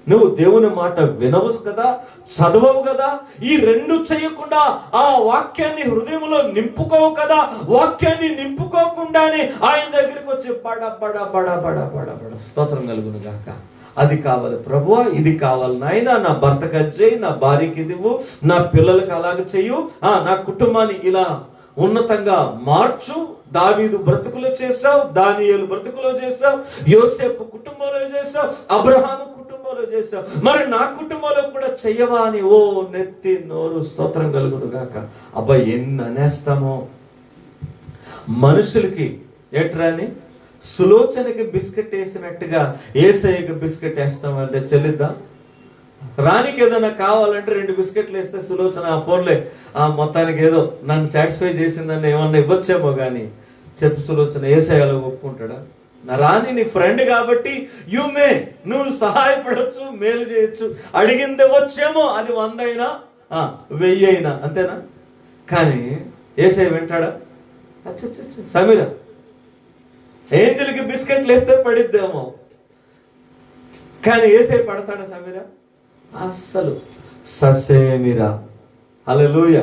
నువ్వు దేవుని మాట వినవు కదా, చదవవు కదా, ఈ రెండు చేయకుండా ఆ వాక్యాన్ని హృదయంలో నింపుకోవు కదా. వాక్యాన్ని నింపుకోకుండానే ఆయన దగ్గరికి వచ్చి బడ బడ బడ బడ బడ బడ స్తోత్రం కలుగును గాక. అది కావాలి ప్రభువా, ఇది కావాలి నాయనా, నా భర్తకు అది చేయి, నా భార్యకి ఇది ఇవ్వు, నా పిల్లలకు అలాగ చెయ్యు, నా కుటుంబాన్ని ఇలా ఉన్నతంగా మార్చు. దావీదు బ్రతుకులో చేశావు, దానియేలు బ్రతుకులో చేశావు, యోసేపు కుటుంబంలో చేశావు, అబ్రహాము కుటుంబంలో చేశావు, మరి నా కుటుంబంలో కూడా చెయ్యవా అని ఓ నెత్తి నోరు స్తోత్రం కలుగును గాక. అబ్బా ఎన్ని అనేస్తామో మనుషులకి. ఏట్రాని సులోచనకి బిస్కెట్ వేసినట్టుగా ఏసయ్యకి బిస్కెట్ వేస్తామంటే చెల్లిద్దా? రానికి ఏదైనా కావాలంటే 2 బిస్కెట్లు వేస్తే సులోచన పోన్లే మొత్తానికి ఏదో నన్ను సాటిస్ఫై చేసిందని ఏమన్నా ఇవ్వచ్చేమో కానీ చెప్పు సులోచన ఏసయ్యలో ఒప్పుకుంటాడా? నా రాని నీ ఫ్రెండ్ కాబట్టి నువ్వు సహాయపడవచ్చు, మేలు చేయొచ్చు, అడిగింది వచ్చేమో, అది 100 అయినా 1000 అయినా అంతేనా? కానీ ఏసయ్య వింటాడా? సమీరా ఏంజల్కి బిస్కెట్లు వేస్తే పడిద్దేమో, కానీ ఏసయ్య పడతాడా సమీరా? అస్సలు ససేమిరా. హల్లెలూయ,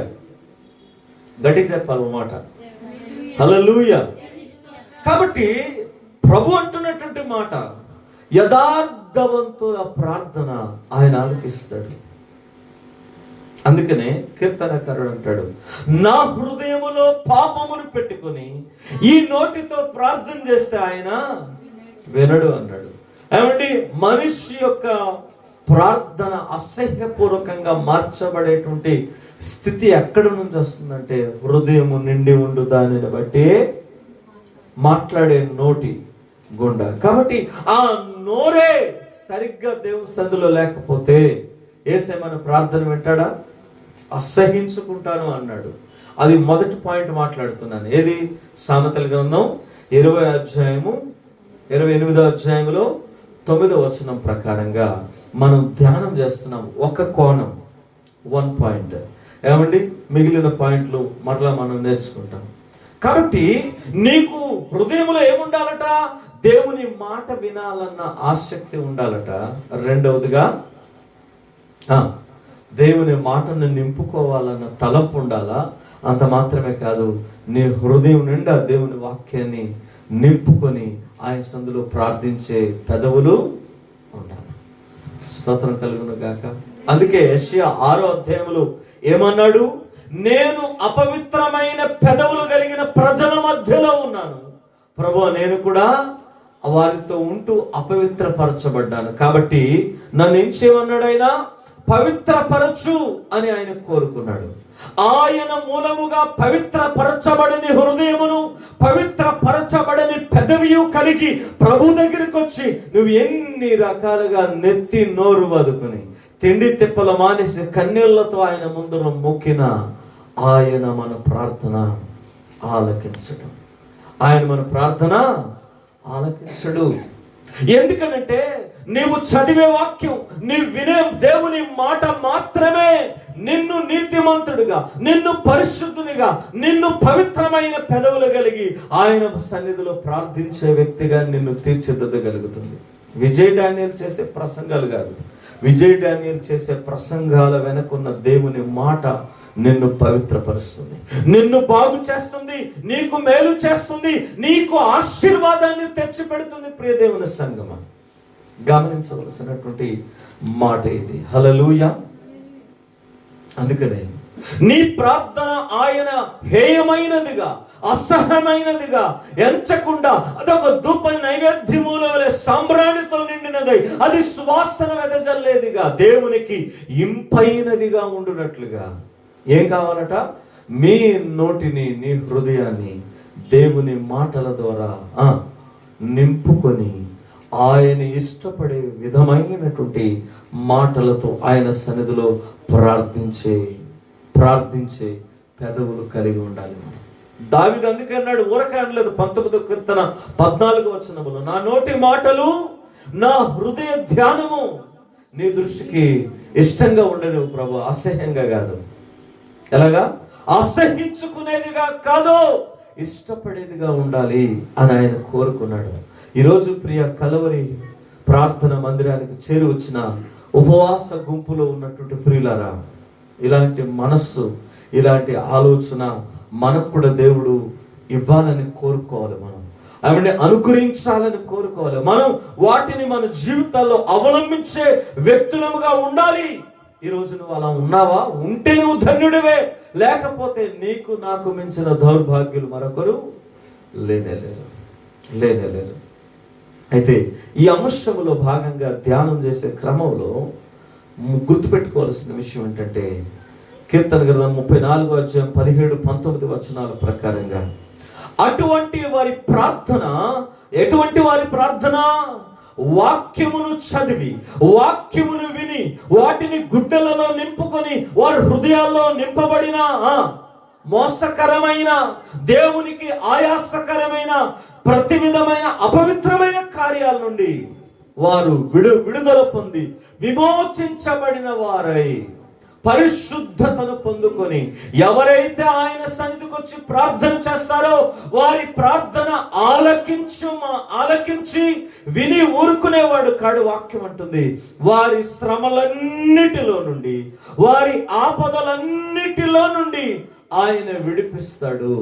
గట్టిగా చెప్పాలి మాట, హల్లెలూయ. కాబట్టి ప్రభు అంటున్నటువంటి మాట, యథార్థవంతుల ప్రార్థన ఆయన ఆలకిస్తాడు. అందుకనే కీర్తనకారుడు అంటాడు, నా హృదయములో పాపమును పెట్టుకొని ఈ నోటితో ప్రార్థన చేస్తే ఆయన వినడు అన్నాడు. ఏమండి, మనిషి యొక్క ప్రార్థన అసహ్యపూర్వకంగా మార్చబడేటువంటి స్థితి ఎక్కడి నుంచి వస్తుందంటే హృదయము నిండి ఉండు దానిని బట్టి మాట్లాడే నోటి గుండా. కాబట్టి ఆ నోరే సరిగ్గా దేవుని సందులో లేకపోతే యేసయ్య మన ప్రార్థన వింటాడా? అసహించుకుంటాను అన్నాడు. అది మొదటి పాయింట్ మాట్లాడుతున్నాను. ఏది? సామెతల గ్రంథం 20వ అధ్యాయము 28వ అధ్యాయంలో 9వ వచనం ప్రకారంగా మనం ధ్యానం చేస్తున్నాం. ఒక కోణం, 1 పాయింట్. ఏమండి, మిగిలిన పాయింట్లు మరలా మనం నేర్చుకుంటాం. కాబట్టి నీకు హృదయంలో ఏముండాలట? దేవుని మాట వినాలన్న ఆసక్తి ఉండాలట. రెండవదిగా దేవుని మాటను నింపుకోవాలన్న తలంపు ఉండాలా. అంత మాత్రమే కాదు, నీ హృదయం నిండా దేవుని వాక్యాన్ని నింపుకొని ఆయన సందులో ప్రార్థించే పెదవులు ఉండాలి. స్తోత్రం కలుగును గాక. అందుకే యెషయా 6వ అధ్యాయంలో ఏమన్నాడు? నేను అపవిత్రమైన పెదవులు కలిగిన ప్రజల మధ్యలో ఉన్నాను ప్రభువా, నేను కూడా వారితో ఉంటూ అపవిత్రపరచబడ్డాను. కాబట్టి నన్ను ఏం చేయమన్నాడు? ఆయన పవిత్రపరచు అని ఆయన కోరుకున్నాడు. ఆయన మూలముగా పవిత్రపరచబడని హృదయమును, పవిత్రపరచబడని పెదవియు కలిగి ప్రభు దగ్గరికి వచ్చి నువ్వు ఎన్ని రకాలుగా నెత్తి నోరు వదుకుని తిండి తిప్పలు మానేసి కన్నీళ్లతో ఆయన ముందు మొక్కిన ఆయన మన ప్రార్థన ఆలకించడు. ఆయన మన ప్రార్థన ఆలకించడు. ఎందుకనంటే నీవు చదివే వాక్యం, నీవు వినే దేవుని మాట మాత్రమే నిన్ను నీతిమంతుడిగా, నిన్ను పరిశుద్ధునిగా, నిన్ను పవిత్రమైన పెదవులు కలిగి ఆయన సన్నిధిలో ప్రార్థించే వ్యక్తిగా నిన్ను తీర్చిదిద్దగలుగుతుంది. విజయ్ డానియల్ చేసే ప్రసంగాలు కాదు, విజయ్ డానియల్ చేసే ప్రసంగాల వెనకున్న దేవుని మాట నిన్ను పవిత్రపరుస్తుంది, నిన్ను బాగు చేస్తుంది, నీకు మేలు చేస్తుంది, నీకు ఆశీర్వాదాన్ని తెచ్చి పెడుతుంది. ప్రియ దేవుని సంగమా, గమనించవలసినటువంటి మాట ఇది. హల్లెలూయా. అందుకనే నీ ప్రార్థన ఆయన హేయమైనదిగా, అసహ్యమైనదిగా ఎంచకుండా అదొక ధూప నైవేద్యముల వలె సాంబ్రాణితో నిండినదై అది సువాసన వెదజల్లేదిగా, దేవునికి ఇంపైనదిగా ఉండునట్లుగా ఏం కావాలట? మీ నోటిని, నీ హృదయాన్ని దేవుని మాటల ద్వారా నింపుకొని ఆయన ఇష్టపడే విధమైనటువంటి మాటలతో ఆయన సన్నిధిలో ప్రార్థించే పెదవులు కలిగి ఉండాలి. దావీదు అందుకే అన్నాడు, ఊరకే అనలేదు. 19వ కీర్తన 14వ వచనములో, నా నోటి మాటలు నా హృదయ ధ్యానము నీ దృష్టికి ఇష్టంగా ఉండలేవు ప్రభు, అసహ్యంగా కాదు. ఎలాగా? అసహించుకునేదిగా కాదు, ఇష్టపడేదిగా ఉండాలి అని ఆయన కోరుకున్నాడు. ఈరోజు ప్రియ కలవరి ప్రార్థన మందిరానికి చేరి వచ్చిన ఉపవాస గుంపులో ఉన్నటువంటి ప్రియులారా, ఇలాంటి మనస్సు, ఇలాంటి ఆలోచన మనకు కూడా దేవుడు ఇవ్వాలని కోరుకోవాలి. మనం ఆవిడని అనుగ్రహించాలని కోరుకోవాలి. మనం వాటిని మన జీవితాల్లో అవలంబించే వ్యక్తులముగా ఉండాలి. ఈరోజు నువ్వు అలా ఉన్నావా? ఉంటే నువ్వు ధన్యుడివే, లేకపోతే నీకు నాకు మించిన దౌర్భాగ్యులు మరొకరు లేనేలేరు. అయితే ఈ అంశములో భాగంగా ధ్యానం చేసే క్రమంలో గుర్తుపెట్టుకోవాల్సిన విషయం ఏంటంటే, కీర్తన గ్రంథం 34వ అధ్యాయం 17-19 వచనాల ప్రకారంగా అటువంటి వారి ప్రార్థన, ఎటువంటి వారి ప్రార్థన? వాక్యమును చదివి, వాక్యమును విని, వాటిని గుడ్డలలో నింపుకొని వారి హృదయాల్లో నింపబడిన మోసకరమైన, దేవునికి ఆయాసకరమైన ప్రతి విధమైన అపవిత్రమైన కార్యాల నుండి వారు విడుదల పొంది విమోచించబడిన వారై పరిశుద్ధతను పొందుకొని ఎవరైతే ఆయన సన్నిధికి వచ్చి ప్రార్థన చేస్తారో వారి ప్రార్థన ఆలకించి విని ఊరుకునేవాడు కాడు. వాక్యం అంటుంది, వారి శ్రమలన్నిటిలో నుండి, వారి ఆపదలన్నిటిలో నుండి ఆయన విడిపిస్తాడు.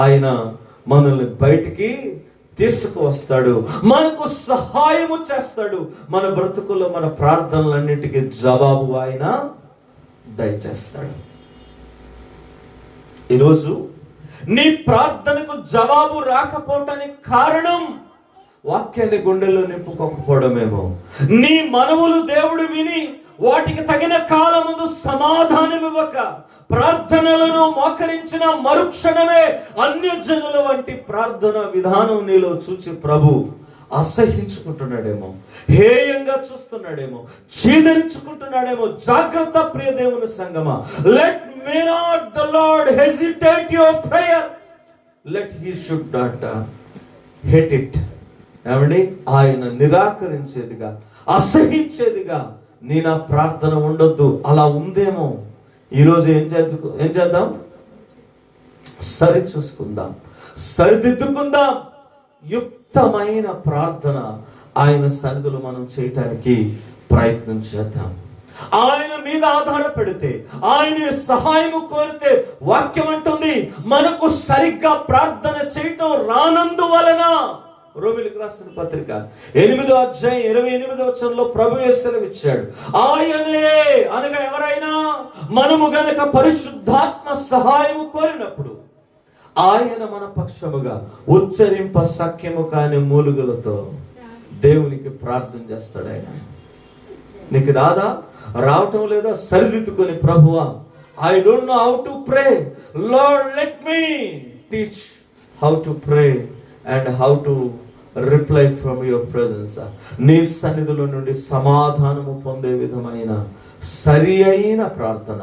ఆయన మనల్ని బయటికి తీసుకువస్తాడు, మనకు సహాయము చేస్తాడు. మన బ్రతుకుల్లో మన ప్రార్థనలన్నిటికీ జవాబు ఆయన దయచేస్తాడు. ఈరోజు నీ ప్రార్థనకు జవాబు రాకపోవటానికి కారణం వాక్యాన్ని గుండెల్లో నింపుకోకపోవడమేమో. నీ మనవులు దేవుడు విని వాటికి తగిన కాలముందు సమాధానం ఇవ్వక ప్రార్థనలను మోకరించిన మరుక్షణమే అన్యజనుల వంటి ప్రార్థన విధానం నీలో చూచి ప్రభు అసహించుకుంటున్నాడేమో, హేయంగా చూస్తున్నాడేమో, చీదరించుకుంటున్నాడేమో. జాగ్రత్త ప్రియ దేవుని సంగమా. Let may not the lord hesitate your prayer, let he should not hate it. ఏమండి? ఆయన నిరాకరించేదిగా, అసహించేదిగా నీ నా ప్రార్థన ఉండొద్దు. అలా ఉందేమో. ఈరోజు ఏం చేద్దాం? సరి చూసుకుందాం, సరిదిద్దుకుందాం. యుక్తమైన ప్రార్థన ఆయన సన్నిధిలో మనం చేయటానికి ప్రయత్నం చేద్దాం. ఆయన మీద ఆధారపడితే, ఆయన సహాయము కోరితే, వాక్యం అంటుంది మనకు సరిగ్గా ప్రార్థన చేయటం రానందువలన. రోమీయులకు రాసిన పత్రిక 8వ అధ్యాయం 28వ వచనంలో ప్రభు సెలవిచ్చాడు, ఆయనే అనగా ఎవరైనా మనము గనక పరిశుద్ధాత్మ సహాయము కోరినప్పుడు ఆయన మన పక్షముగా ఉచ్చరింప సఖ్యము కాని మూలుగులతో దేవునికి ప్రార్థన చేస్తాడు. ఆయన నీకు రాదా? రావటం లేదా? సరిదిద్దుకొని, ప్రభువా I don't know how to pray, lord let me teach how to pray and how to reply from your presence. నీ సన్నిధిలో నుండి సమాధానము పొందే విధమైన సరి అయిన ప్రార్థన,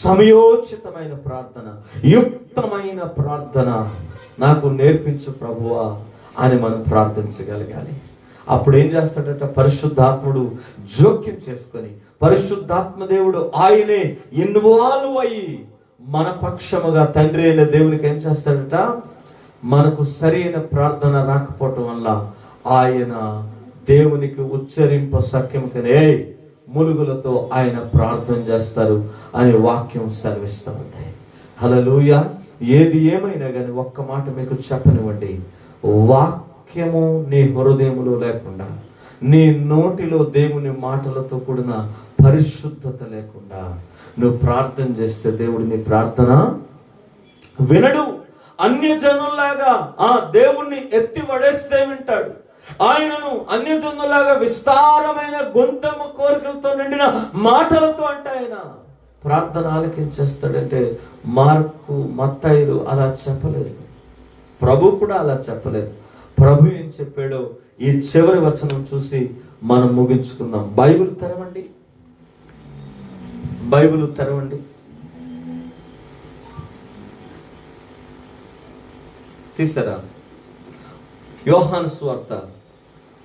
సమయోచితమైన ప్రార్థన, యుక్తమైన ప్రార్థన నాకు నేర్పించు ప్రభువా అని మనం ప్రార్థించగలగాలి. అప్పుడు ఏం చేస్తాడట? పరిశుద్ధాత్ముడు జోక్యం చేసుకొని, పరిశుద్ధాత్మ దేవుడు ఆయనే ఇన్వాల్వ్ అయ్యి మన పక్షముగా తండ్రి అయిన దేవునికి ఏం చేస్తాడట? మనకు సరైన ప్రార్థన రాకపోవటం వల్ల ఆయన దేవునికి ఉచ్చరింప సఖ్యం కనే ములుగులతో ఆయన ప్రార్థన చేస్తారు అని వాక్యం సెలవిస్తూ ఉంది. హల్లెలూయా. ఏది ఏమైనా కానీ ఒక్క మాట మీకు చెప్పనివ్వండి, వాక్యము నీ హృదయములో లేకుండా, నీ నోటిలో దేవుని మాటలతో కూడిన పరిశుద్ధత లేకుండా నువ్వు ప్రార్థన చేస్తే దేవుడు నీ ప్రార్థన వినడు. అన్యజనుల్లాగా దేవుణ్ణి ఎత్తి పడేస్తే వింటాడు. ఆయనను అన్యజనులాగా విస్తారమైన గొంతెమ్మ కోరికలతో నిండిన మాటలతో అంటే ఆయన ప్రార్థన ఆలకించేస్తాడంటే మార్కు, మత్తయి అలా చెప్పలేదు, ప్రభు కూడా అలా చెప్పలేదు. ప్రభు ఏం చెప్పాడో ఈ చివరి వచనం చూసి మనం ముగించుకుందాం. బైబిల్ తెరవండి, బైబిల్ తెరవండి. తీసారా? యోహాను సువార్త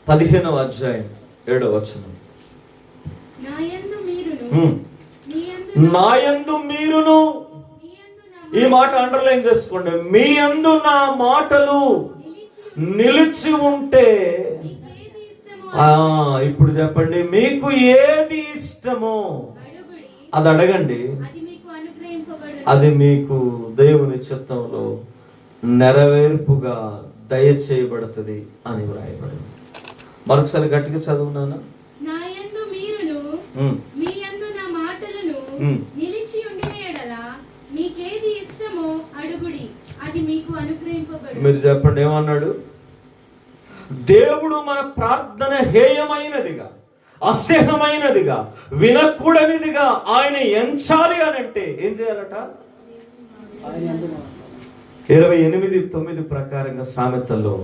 15వ అధ్యాయం 7వ వచనం. నాయందు మీరును, ఈ మాట అండర్లైన్ చేసుకోండి, మీ యందు నా మాటలు నిలిచి ఉంటే. ఇప్పుడు చెప్పండి, మీకు ఏది ఇష్టమో అది అడగండి, అది మీకు దేవుని చిత్తంలో నెరవేర్పుగా దయచేయబడుతుంది అని వ్రాయబడింది. మరొకసారి గట్టిగా చదువునానా? మీరు చెప్పండి, ఏమన్నాడు? దేవుడు మన ప్రార్థన హేయమైనదిగా, అసహ్యమైనదిగా, వినకూడనిదిగా ఆయన ఎంచాలి అని అంటే ఏం చేయాలట? 28:9 ప్రకారంగా సామెతల్లో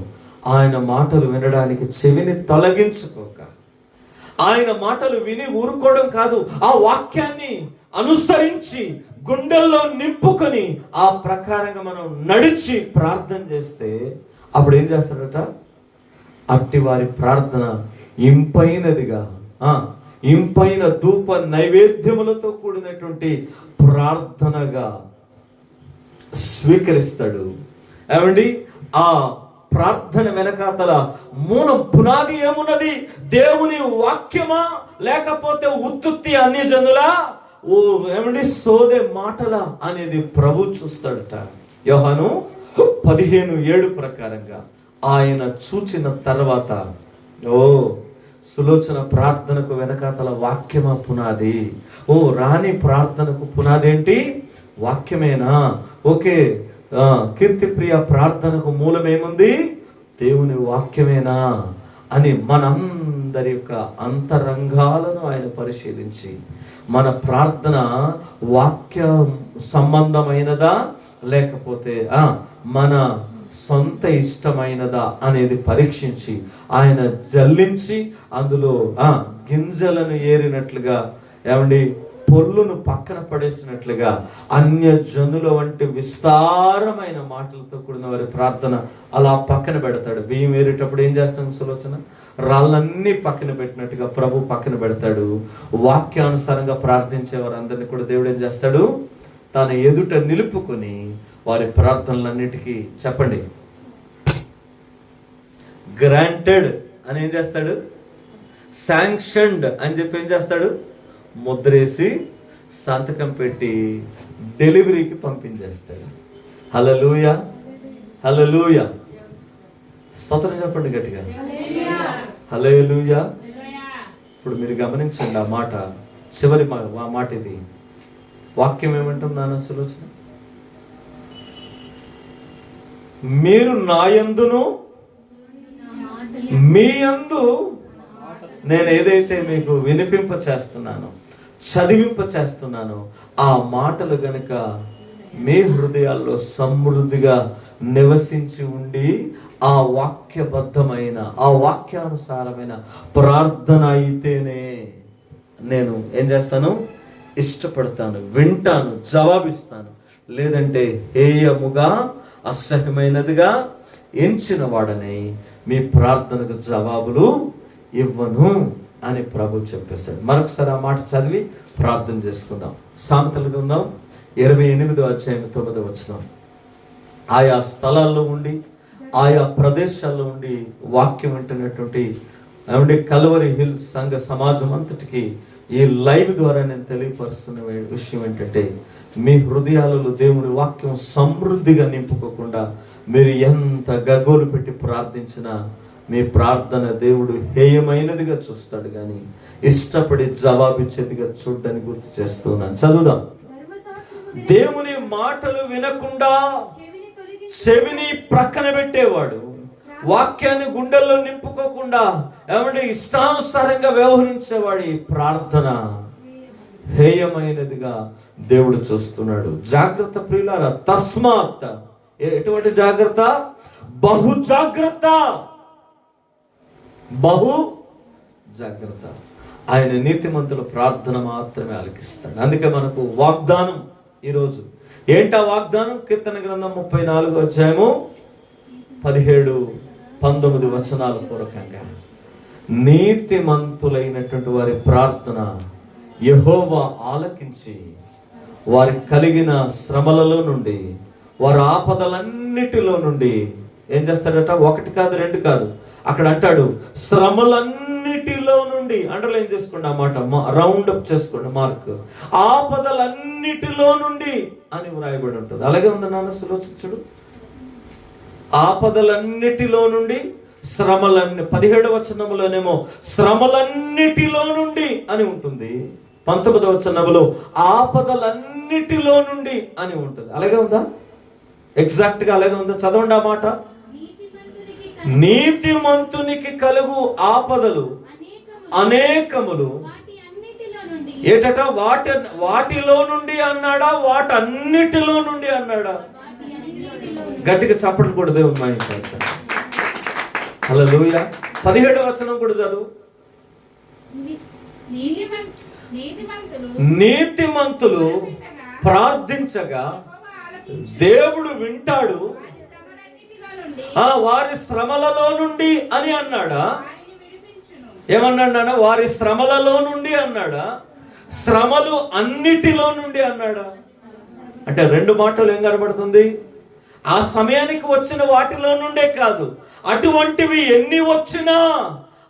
ఆయన మాటలు వినడానికి చెవిని తొలగించుకోక, ఆయన మాటలు విని ఊరుకోవడం కాదు, ఆ వాక్యాన్ని అనుసరించి గుండెల్లో నింపుకొని ఆ ప్రకారంగా మనం నడిచి ప్రార్థన చేస్తే అప్పుడు ఏం చేస్తాడట? అట్టి వారి ప్రార్థన ఇంపైనదిగా, ఇంపైన ధూప నైవేద్యములతో కూడినటువంటి ప్రార్థనగా స్వీకరిస్తాడు. ఏమండి, ఆ ప్రార్థన వెనకాతల మూలం పునాది ఏమున్నది? దేవుని వాక్యమా, లేకపోతే ఉత్తుత్తి అన్యజనులా, ఏమండి సోదే మాటలా అనేది ప్రభు చూస్తాడట. యోహాను 15:7 ప్రకారంగా ఆయన చూచిన తర్వాత, సులోచన ప్రార్థనకు వెనకాతల వాక్యమా పునాది? రాణి ప్రార్థనకు పునాది ఏంటి? వాక్యమేనా? ఓకే, కీర్తిప్రియ ప్రార్థనకు మూలమేముంది? దేవుని వాక్యమేనా అని మనందరి యొక్క అంతరంగాలను ఆయన పరిశీలించి, మన ప్రార్థన వాక్య సంబంధమైనదా లేకపోతే మన సొంత ఇష్టమైనదా అనేది పరీక్షించి ఆయన జల్లించి అందులో గింజలను ఏరినట్లుగా, ఏమండి పొల్లును పక్కన పడేసినట్లుగా అన్యజనుల వంటి విస్తారమైన మాటలతో కూడిన వారి ప్రార్థన అలా పక్కన పెడతాడు. బియ్యం ఏరేటప్పుడు ఏం చేస్తాం సులోచన? రాళ్ళన్నీ పక్కన పెట్టినట్టుగా ప్రభు పక్కన పెడతాడు. వాక్యానుసారంగా ప్రార్థించే వారందరినీ కూడా దేవుడు ఏం చేస్తాడు? తన ఎదుట నిలుపుకొని వారి ప్రార్థనలన్నిటికీ చెప్పండి గ్రాంటెడ్ అని ఏం చేస్తాడు? శాంక్షన్డ్ అని చెప్పి ఏం చేస్తాడు? ముద్రేసి సంతకం పెట్టి డెలివరీకి పంపించేస్తాడు. హల్లెలూయా, హల్లెలూయా, స్తోత్రం చెప్పండి గట్టిగా, హల్లెలూయా. ఇప్పుడు మీరు గమనించండి ఆ మాట, చివరి మాట ఇది. వాక్యం ఏమంటుంది అన్న సులోచన? మీరు నాయందును మీ యందు నేను ఏదైతే మీకు వినిపింప చేస్తున్నానో, చదివింప చేస్తున్నానో ఆ మాటలు గనుక మీ హృదయాల్లో సమృద్ధిగా నివసించి ఉండి ఆ వాక్యబద్ధమైన, ఆ వాక్యానుసారమైన ప్రార్థన అయితేనే నేను ఏం చేస్తాను? ఇష్టపడతాను, వింటాను, జవాబిస్తాను. లేదంటే హేయముగా, అసహ్యమైనదిగా ఎంచిన వాడని మీ ప్రార్థనకు జవాబులు ఇవ్వను అని ప్రభు చెప్పేశాడు. మరొకసారి ఆ మాట చదివి ప్రార్థన చేసుకుందాం. సామెతల గ్రంథం 28వ అధ్యాయం 9వ వచనం. ఆయా స్థలాల్లో ఉండి, ఆయా ప్రదేశాల్లో ఉండి వాక్యం వింటున్నటువంటి ఏమంటే కల్వరి హిల్స్ సంఘ సమాజం అంతటికి ఈ లైవ్ ద్వారా నేను తెలియపరుస్తున్న విషయం ఏంటంటే, మీ హృదయాలలో దేవుని వాక్యం సమృద్ధిగా నింపుకోకుండా మీరు ఎంత గగ్గోలు పెట్టి ప్రార్థించినా మీ ప్రార్థన దేవుడు హేయమైనదిగా చూస్తాడు కానీ ఇష్టపడి జవాబిచ్చేదిగా చూడని గుర్తు చేస్తున్నాను. చదువుదాం. దేవుని మాటలు వినకుండా చెవిని ప్రక్కన పెట్టేవాడు, వాక్యాన్ని గుండెల్లో నింపుకోకుండా ఏమంటే ఇష్టానుసారంగా వ్యవహరించేవాడి ప్రార్థన హేయమైనదిగా దేవుడు చూస్తున్నాడు. జాగ్రత్త ప్రియులారా, తస్మాత్. ఎటువంటి జాగ్రత్త? బహు జాగ్రత్త. బహు జాగ్రత్త. ఆయన నీతిమంతుల ప్రార్థన మాత్రమే ఆలకిస్తాడు. అందుకే మనకు వాగ్దానం ఈరోజు ఏంటా వాగ్దానం? కీర్తన గ్రంథం 34వ అధ్యాయము 17-19 వచనాల పూర్వకంగా నీతిమంతులైనటువంటి వారి ప్రార్థన యెహోవా ఆలకించి వారికి కలిగిన శ్రమలలో నుండి, వారి ఆపదలన్నిటిలో నుండి ఏం చేస్తాడట? 1 కాదు 2 కాదు, అక్కడ అంటాడు శ్రమలన్నిటిలో నుండి. అండర్లైన్ చేసుకోండి ఆ మాట, రౌండ్ అప్ చేసుకోండి మార్క్. ఆపదలన్నిటిలో నుండి అని వ్రాయబడి ఉంటుంది. అలాగే ఉంది నాన్న సులోచన. ఆపదలన్నిటిలో నుండి, శ్రమలన్నీ 17వ వచనంలోనేమో శ్రమలన్నిటిలో నుండి అని ఉంటుంది, 19వ వచనంలో ఆపదలన్నిటిలో నుండి అని ఉంటుంది. అలాగే ఉందా? ఎగ్జాక్ట్ గా అలాగే ఉందా? చదవండి ఆ మాట. నీతిమంతునికి కలుగు ఆపదలు అనేకములు ఏటట? వాటిలో నుండి అన్నాడా? వాటన్నిటిలో నుండి అన్నాడా? గట్టిగా చప్పట్లు కూడా దేవుని మహిమ. హల్లెలూయా. 17వ వచనం కూడా చదువు. నీతిమంతులు ప్రార్థించగా దేవుడు వింటాడు, వారి శ్రమలలో నుండి అని అన్నాడా? ఏమన్నాడా? వారి శ్రమలలో నుండి అన్నాడా? శ్రమలు అన్నిటిలో నుండి అన్నాడా? అంటే 2 మాటలు ఏం కనబడుతుంది? ఆ సమయానికి వచ్చిన వాటిలో నుండే కాదు, అటువంటివి ఎన్ని వచ్చినా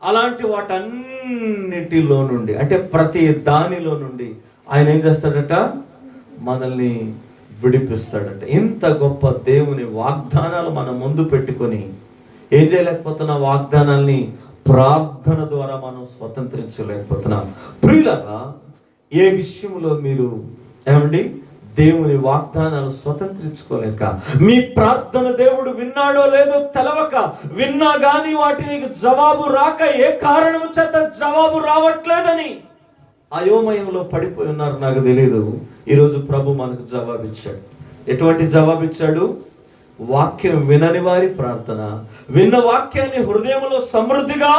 అలాంటి వాటన్నిటిలో నుండి, అంటే ప్రతి దానిలో నుండి ఆయన ఏం చేస్తాడట? మనల్ని విడిపిస్తాడట. ఇంత గొప్ప దేవుని వాగ్దానాలు మనం ముందు పెట్టుకొని ఏం చేయలేకపోతున్నా? వాగ్దానాల్ని ప్రార్థన ద్వారా మనం స్వతంత్రించలేకపోతున్నాం. ప్రియులారా, ఏ విషయంలో మీరు ఏమండి దేవుని వాగ్దానాలు స్వతంత్రించుకోలేక, మీ ప్రార్థన దేవుడు విన్నాడో లేదో తెలవక, విన్నా గాని వాటిని జవాబు రాక, ఏ కారణము చేత జవాబు రావట్లేదని అయోమయంలో పడిపోయి ఉన్నారు. నాకు తెలియదు. ఈరోజు ప్రభు మనకు జవాబిచ్చాడు. ఎటువంటి జవాబిచ్చాడు? వాక్యం వినని వారి ప్రార్థన, విన్న వాక్యాన్ని హృదయంలో సమృద్ధిగా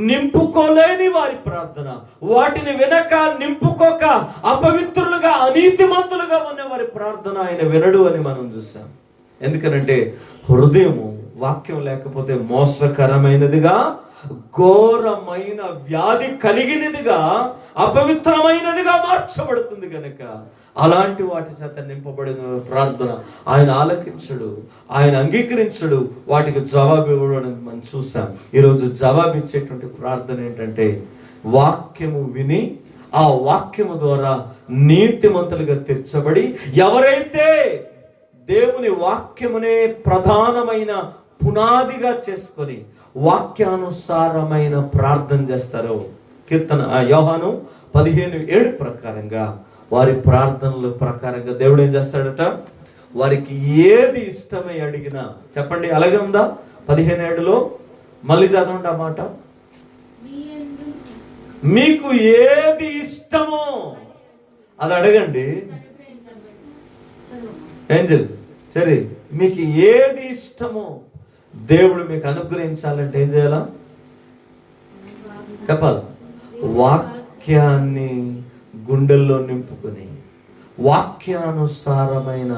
నింపుకోలేని వారి ప్రార్థన, వాటిని వినక నింపుకోక అపవిత్రులుగా అనీతిమంతులుగా ఉన్న వారి ప్రార్థన ఆయన వినడు అని మనం చూసాం. ఎందుకనంటే హృదయము వాక్యం లేకపోతే మోసకరమైనదిగా, ఘోరమైన వ్యాధి కలిగినదిగా, అపవిత్రమైనదిగా మార్చబడుతుంది కనుక అలాంటి వాటి చేత నింపబడిన ప్రార్థన ఆయన ఆలకించడు, ఆయన అంగీకరించడు, వాటికి జవాబు ఇవ్వడం మనం చూసాం. ఈరోజు జవాబు ఇచ్చేటువంటి ప్రార్థన ఏంటంటే వాక్యము విని ఆ వాక్యము ద్వారా నీతిమంతులుగా తీర్చబడి, ఎవరైతే దేవుని వాక్యమునే ప్రధానమైన పునాదిగా చేసుకొని వాక్యానుసారమైన ప్రార్థన చేస్తారో, కీర్తన యోహాను 15:7 ప్రకారంగా వారి ప్రార్థనల ప్రకారంగా దేవుడు ఏం చేస్తాడట? వారికి ఏది ఇష్టమై అడిగినా, చెప్పండి అలాగే ఉందా? 15:7లో మళ్ళీ చదవండి ఆ మాట. మీకు ఏది ఇష్టమో అది అడగండి. ఏంజల్ సరే, మీకు ఏది ఇష్టమో దేవుడు మీకు అనుగ్రహించాలంటే ఏం చేయాలా? చెప్పాలి. వాక్యాన్ని గుండెల్లో నింపుకొని వాక్యానుసారమైన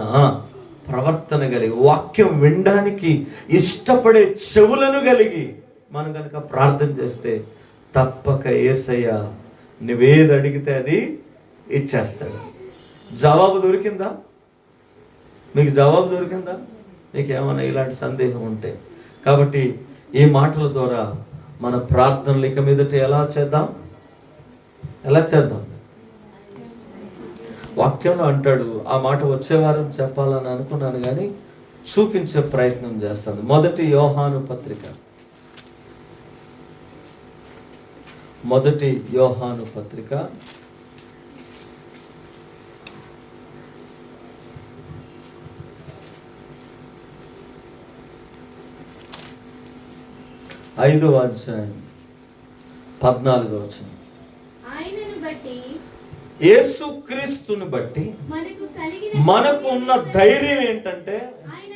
ప్రవర్తన కలిగి, వాక్యం వినడానికి ఇష్టపడే చెవులను కలిగి మనం కనుక ప్రార్థన చేస్తే తప్పక యేసయ్య నువ్వేది అడిగితే అది ఇచ్చేస్తాడు. జవాబు దొరికిందా? మీకు జవాబు దొరికిందా? మీకు ఏమైనా ఇలాంటి సందేహం ఉంటే, కాబట్టి ఈ మాటల ద్వారా మన ప్రార్థనలు ఇక మీదట ఎలా చేద్దాం? వాక్యంలో అంటాడు, ఆ మాట వచ్చే వారం చెప్పాలని అనుకున్నాను కానీ చూపించే ప్రయత్నం చేస్తాను. 1 యోహాను పత్రిక 5వ అధ్యాయం 14వ వచనం. యేసుక్రీస్తుని బట్టి మనకు ఉన్న ధైర్యం ఏంటంటే ఆయన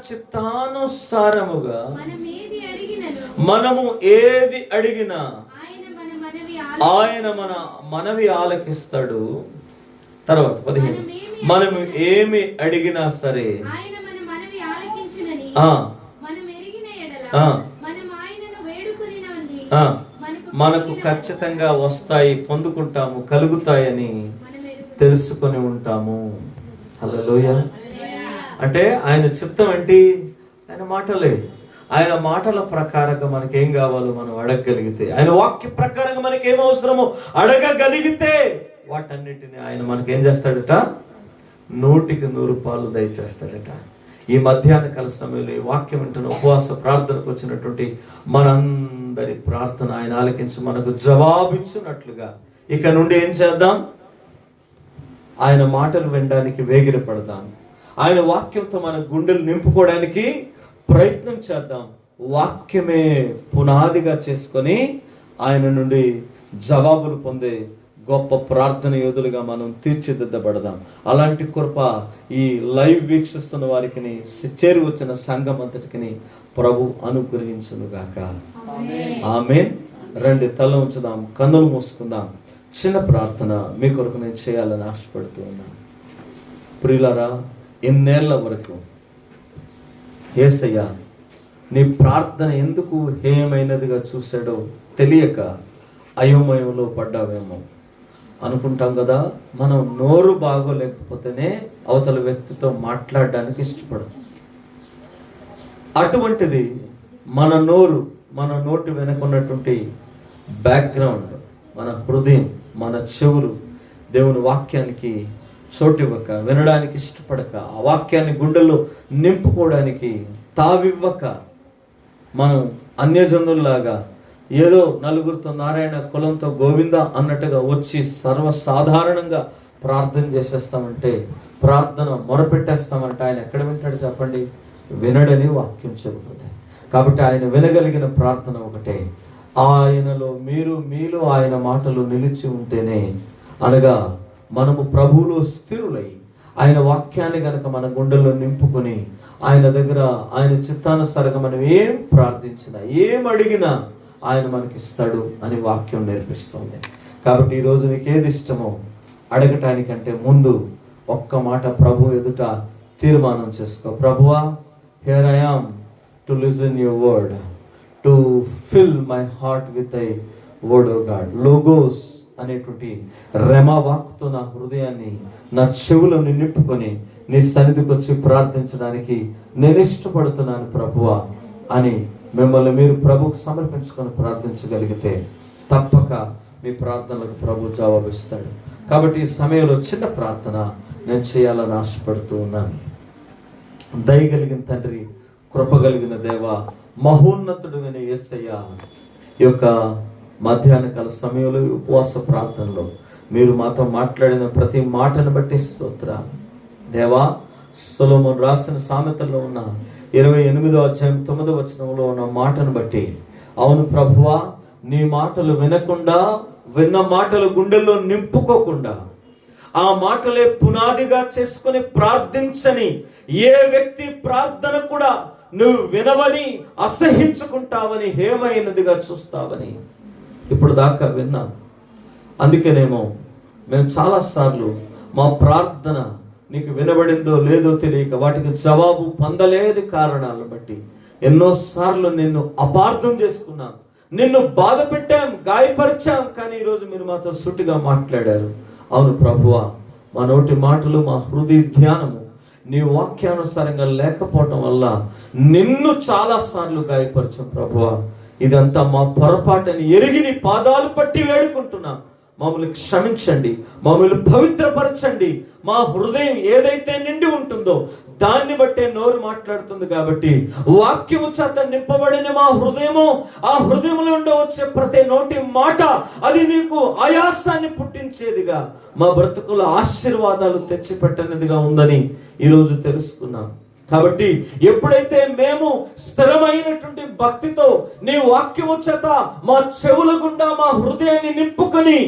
చిత్తానుసారముగా మనము ఏది అడిగినా ఆయన మన మనవి ఆలకిస్తాడు. తర్వాత 15, మనము ఏమి అడిగినా సరే మనకు ఖచ్చితంగా వస్తాయి, పొందుకుంటాము, కలుగుతాయని తెలుసుకొని ఉంటాము. హల్లెలూయా. అంటే ఆయన చిత్తం ఏంటి? ఆయన మాటలే. ఆయన మాటల ప్రకారంగా మనకేం కావాలో మనం అడగగలిగితే, ఆయన వాక్య ప్రకారంగా మనకేం అవసరమో అడగగలిగితే వాటన్నిటిని ఆయన మనకేం చేస్తాడట? 100% పాలు దయచేస్తాడట. ఈ మధ్యాహ్న కాల సమయంలో ఈ వాక్యం వింటున్న ఉపవాస ప్రార్థనకు వచ్చినటువంటి మనందరి ప్రార్థన ఆయన ఆలకించి మనకు జవాబిచ్చినట్లుగా ఇక నుండి ఏం చేద్దాం? ఆయన మాటలు వినడానికి వేగిరపడదాం. ఆయన వాక్యంతో మన గుండెలు నింపుకోవడానికి ప్రయత్నం చేద్దాం. వాక్యమే పునాదిగా చేసుకొని ఆయన నుండి జవాబులు పొందే గొప్ప ప్రార్థన యోధులుగా మనం తీర్చిదిద్దబడదాం. అలాంటి కృప ఈ లైవ్ వీక్షిస్తున్న వారికి, చేరి వచ్చిన సంఘం అంతటికి ప్రభు అనుగ్రహించునుగాక. ఆమేన్. రండి, తల ఉంచుదాం, కన్నులు మూసుకుందాం. చిన్న ప్రార్థన మీ కొరకు నేను చేయాలని ఆశపడుతూ ఉన్నాను. ప్రియులారా, ఎన్నేళ్ల వరకు యేసయ్య నీ ప్రార్థన ఎందుకు హేయమైనదిగా చూశాడో తెలియక అయోమయంలో పడ్డావేమో అనుకుంటాం కదా. మనం నోరు బాగోలేకపోతేనే అవతల వ్యక్తితో మాట్లాడడానికి ఇష్టపడదు. అటువంటిది మన నోరు, మన నోటి వెనుకున్నటువంటి బ్యాక్గ్రౌండ్, మన హృదయం, మన చెవులు దేవుని వాక్యానికి చోటివ్వక, వినడానికి ఇష్టపడక, ఆ వాక్యాన్ని గుండెల్లో నింపుకోవడానికి తావివ్వక, మనం అన్యజనుల్లాగా ఏదో నలుగురితో నారాయణ, కులంతో గోవింద అన్నట్టుగా వచ్చి సర్వసాధారణంగా ప్రార్థన చేసేస్తామంటే, ప్రార్థన మొరపెట్టేస్తామంటే ఆయన ఎక్కడ వింటాడు చెప్పండి? వినడని వాక్యం చెబుతుంది. కాబట్టి ఆయన వినగలిగిన ప్రార్థన ఒకటే. ఆయనలో మీలో ఆయన మాటలు నిలిచి ఉంటేనే, అనగా మనము ప్రభువులో స్థిరులై ఆయన వాక్యాన్ని గనక మన గుండెల్లో నింపుకొని ఆయన దగ్గర ఆయన చిత్తానుసారంగా మనం ఏం ప్రార్థించినా, ఏం అడిగినా ఆయన మనకిస్తాడు అని వాక్యం నేర్పిస్తుంది. కాబట్టి ఈరోజు నీకు ఏది ఇష్టమో అడగటానికంటే ముందు ఒక్క మాట ప్రభు ఎదుట తీర్మానం చేసుకో. ప్రభువా, here I am to listen your word, to fill my heart with I word of God. Logos అనేటువంటి రెమ వాక్తో నా హృదయాన్ని, నా చెవులను నింపుకొని నీ సన్నిధికి వచ్చి ప్రార్థించడానికి నేను ఇష్టపడుతున్నాను ప్రభువా అని మిమ్మల్ని మీరు ప్రభుకు సమర్పించుకొని ప్రార్థించగలిగితే తప్పక మీ ప్రార్థనలకు ప్రభు జవాబిస్తాడు. కాబట్టి ఈ సమయంలో చిన్న ప్రార్థన నేను చేయాలని ఆశపడుతూ ఉన్నాను. దయగలిగిన తండ్రి, కృపగలిగిన దేవ, మహోన్నతుడు అయిన యేసయ్య, ఈ యొక్క మధ్యాహ్న కాల సమయంలో ఉపవాస ప్రార్థనలో మీరు మాతో మాట్లాడిన ప్రతి మాటను బట్టి స్తోత్రం దేవా. సొలొమోను రాసిన సామెతల్లో ఉన్న 28వ అధ్యాయం 9వ వచనంలో ఉన్న మాటను బట్టి, అవును ప్రభువా, నీ మాటలు వినకుండా, విన్న మాటలు గుండెల్లో నింపుకోకుండా, ఆ మాటలే పునాదిగా చేసుకుని ప్రార్థించని ఏ వ్యక్తి ప్రార్థన కూడా నువ్వు వినవని, అసహించుకుంటావని, హేమైనదిగా చూస్తావని ఇప్పుడు దాకా విన్నాం. అందుకేనేమో మేము చాలాసార్లు మా ప్రార్థన నీకు వినబడిందో లేదో తెలియక వాటికి జవాబు పొందలేని కారణాలను బట్టి ఎన్నోసార్లు నిన్ను అపార్థం చేసుకున్నాం, నిన్ను బాధ పెట్టాం, గాయపరిచాం. కానీ ఈరోజు మీరు మాతో సూటిగా మాట్లాడారు. అవును ప్రభువా, మా నోటి మాటలు, మా హృదయ ధ్యానము నీ వాక్యానుసారంగా లేకపోవటం వల్ల నిన్ను చాలాసార్లు గాయపరిచాం ప్రభువా. ఇదంతా మా పొరపాటుని ఎరిగి నీ పాదాలు పట్టి వేడుకుంటున్నాం. మమ్మల్ని క్షమించండి, మమ్మల్ని పవిత్రపరచండి. మా హృదయం ఏదైతే నిండి ఉంటుందో దాన్ని బట్టే నోరు మాట్లాడుతుంది. కాబట్టి వాక్యము చేత నింపబడిన మా హృదయము, ఆ హృదయంలో ఉండి వచ్చే ప్రతి నోటి మాట అది నీకు ఆయాసాన్ని పుట్టించేదిగా, మా బ్రతుకుల ఆశీర్వాదాలు తెచ్చిపెట్టనిదిగా ఉందని ఈరోజు తెలుసుకున్నాం. కాబట్టి ఎప్పుడైతే మేము స్థిరమైనటువంటి భక్తితో నీ వాక్యము చేత మా చెవుల గుండా మా హృదయాన్ని నింపుకొని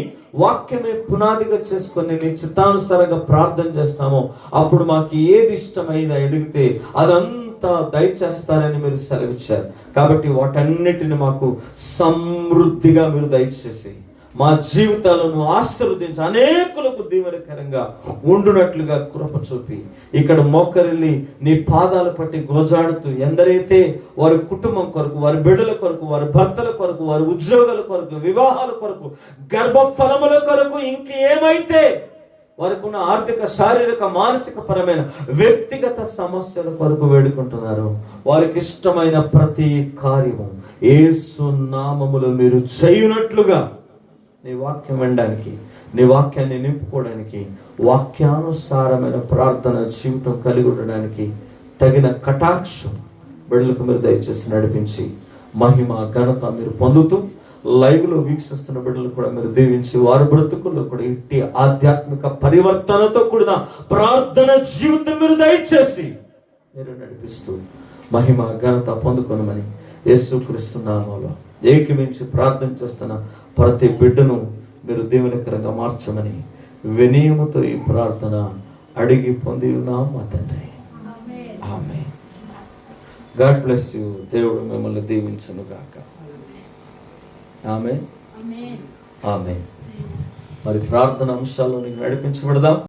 వాక్యమే పునాదిగా చేసుకొని నీ చిత్తానుసారంగా ప్రార్థన చేస్తామో, అప్పుడు మాకు ఏది ఇష్టమైంది అడిగితే అదంతా అంతా దయచేస్తారని మీరు సెలవిచ్చారు. కాబట్టి వాటన్నిటిని మాకు సమృద్ధిగా మీరు దయచేసి మా జీవితాలను ఆశీర్వదించి అనేకులకు దీవెనకరంగా ఉండునట్లుగా కృప చూపి, ఇక్కడ మోకరిల్లి నీ పాదాలు పట్టి గోజాడుతూ ఎందరైతే వారి కుటుంబం కొరకు, వారి బిడ్డల కొరకు, వారి భర్తల కొరకు, వారి ఉద్యోగాల కొరకు, వివాహాల కొరకు, గర్భఫలముల కొరకు, ఇంకేమైతే వారికి ఉన్న ఆర్థిక, శారీరక, మానసిక పరమైన వ్యక్తిగత సమస్యల కొరకు వేడుకుంటున్నారు, వారికి ఇష్టమైన ప్రతి కార్యము యేసు నామములో మీరు చేయునట్లుగా నీ వాక్యం వినడానికి, నీ వాక్యాన్ని నింపుకోవడానికి, వాక్యానుసారమైన ప్రార్థన జీవితం కలిగి ఉండడానికి తగిన కటాక్షం బిడ్డలకు మీరు దయచేసి నడిపించి మహిమ ఘనత మీరు పొందుతూ లైవ్లో వీక్షిస్తున్న బిడ్డలు కూడా మీరు దీవించి వారి బ్రతుకుల్లో కూడా ఇట్టి ఆధ్యాత్మిక పరివర్తనతో కూడిన ప్రార్థన జీవితం మీరు దయచేసి మీరు నడిపిస్తూ మహిమ ఘనత పొందుకొనమని యేసుక్రీస్తు నామములో ఏకీమించి ప్రార్థన చేస్తున్న ప్రతి బిడ్డను మీరు దీవెనకరంగా మార్చమని వినయముతో ఈ ప్రార్థన అడిగి పొంది ఉన్నాం మా తండ్రి. ఆమేన్. God bless you. దేవుడు మిమ్మల్ని దీవించును గాక. ఆమేన్. ఆమేన్. మరి ప్రార్థన అంశాల్లో నీకు నడిపించబడదాం.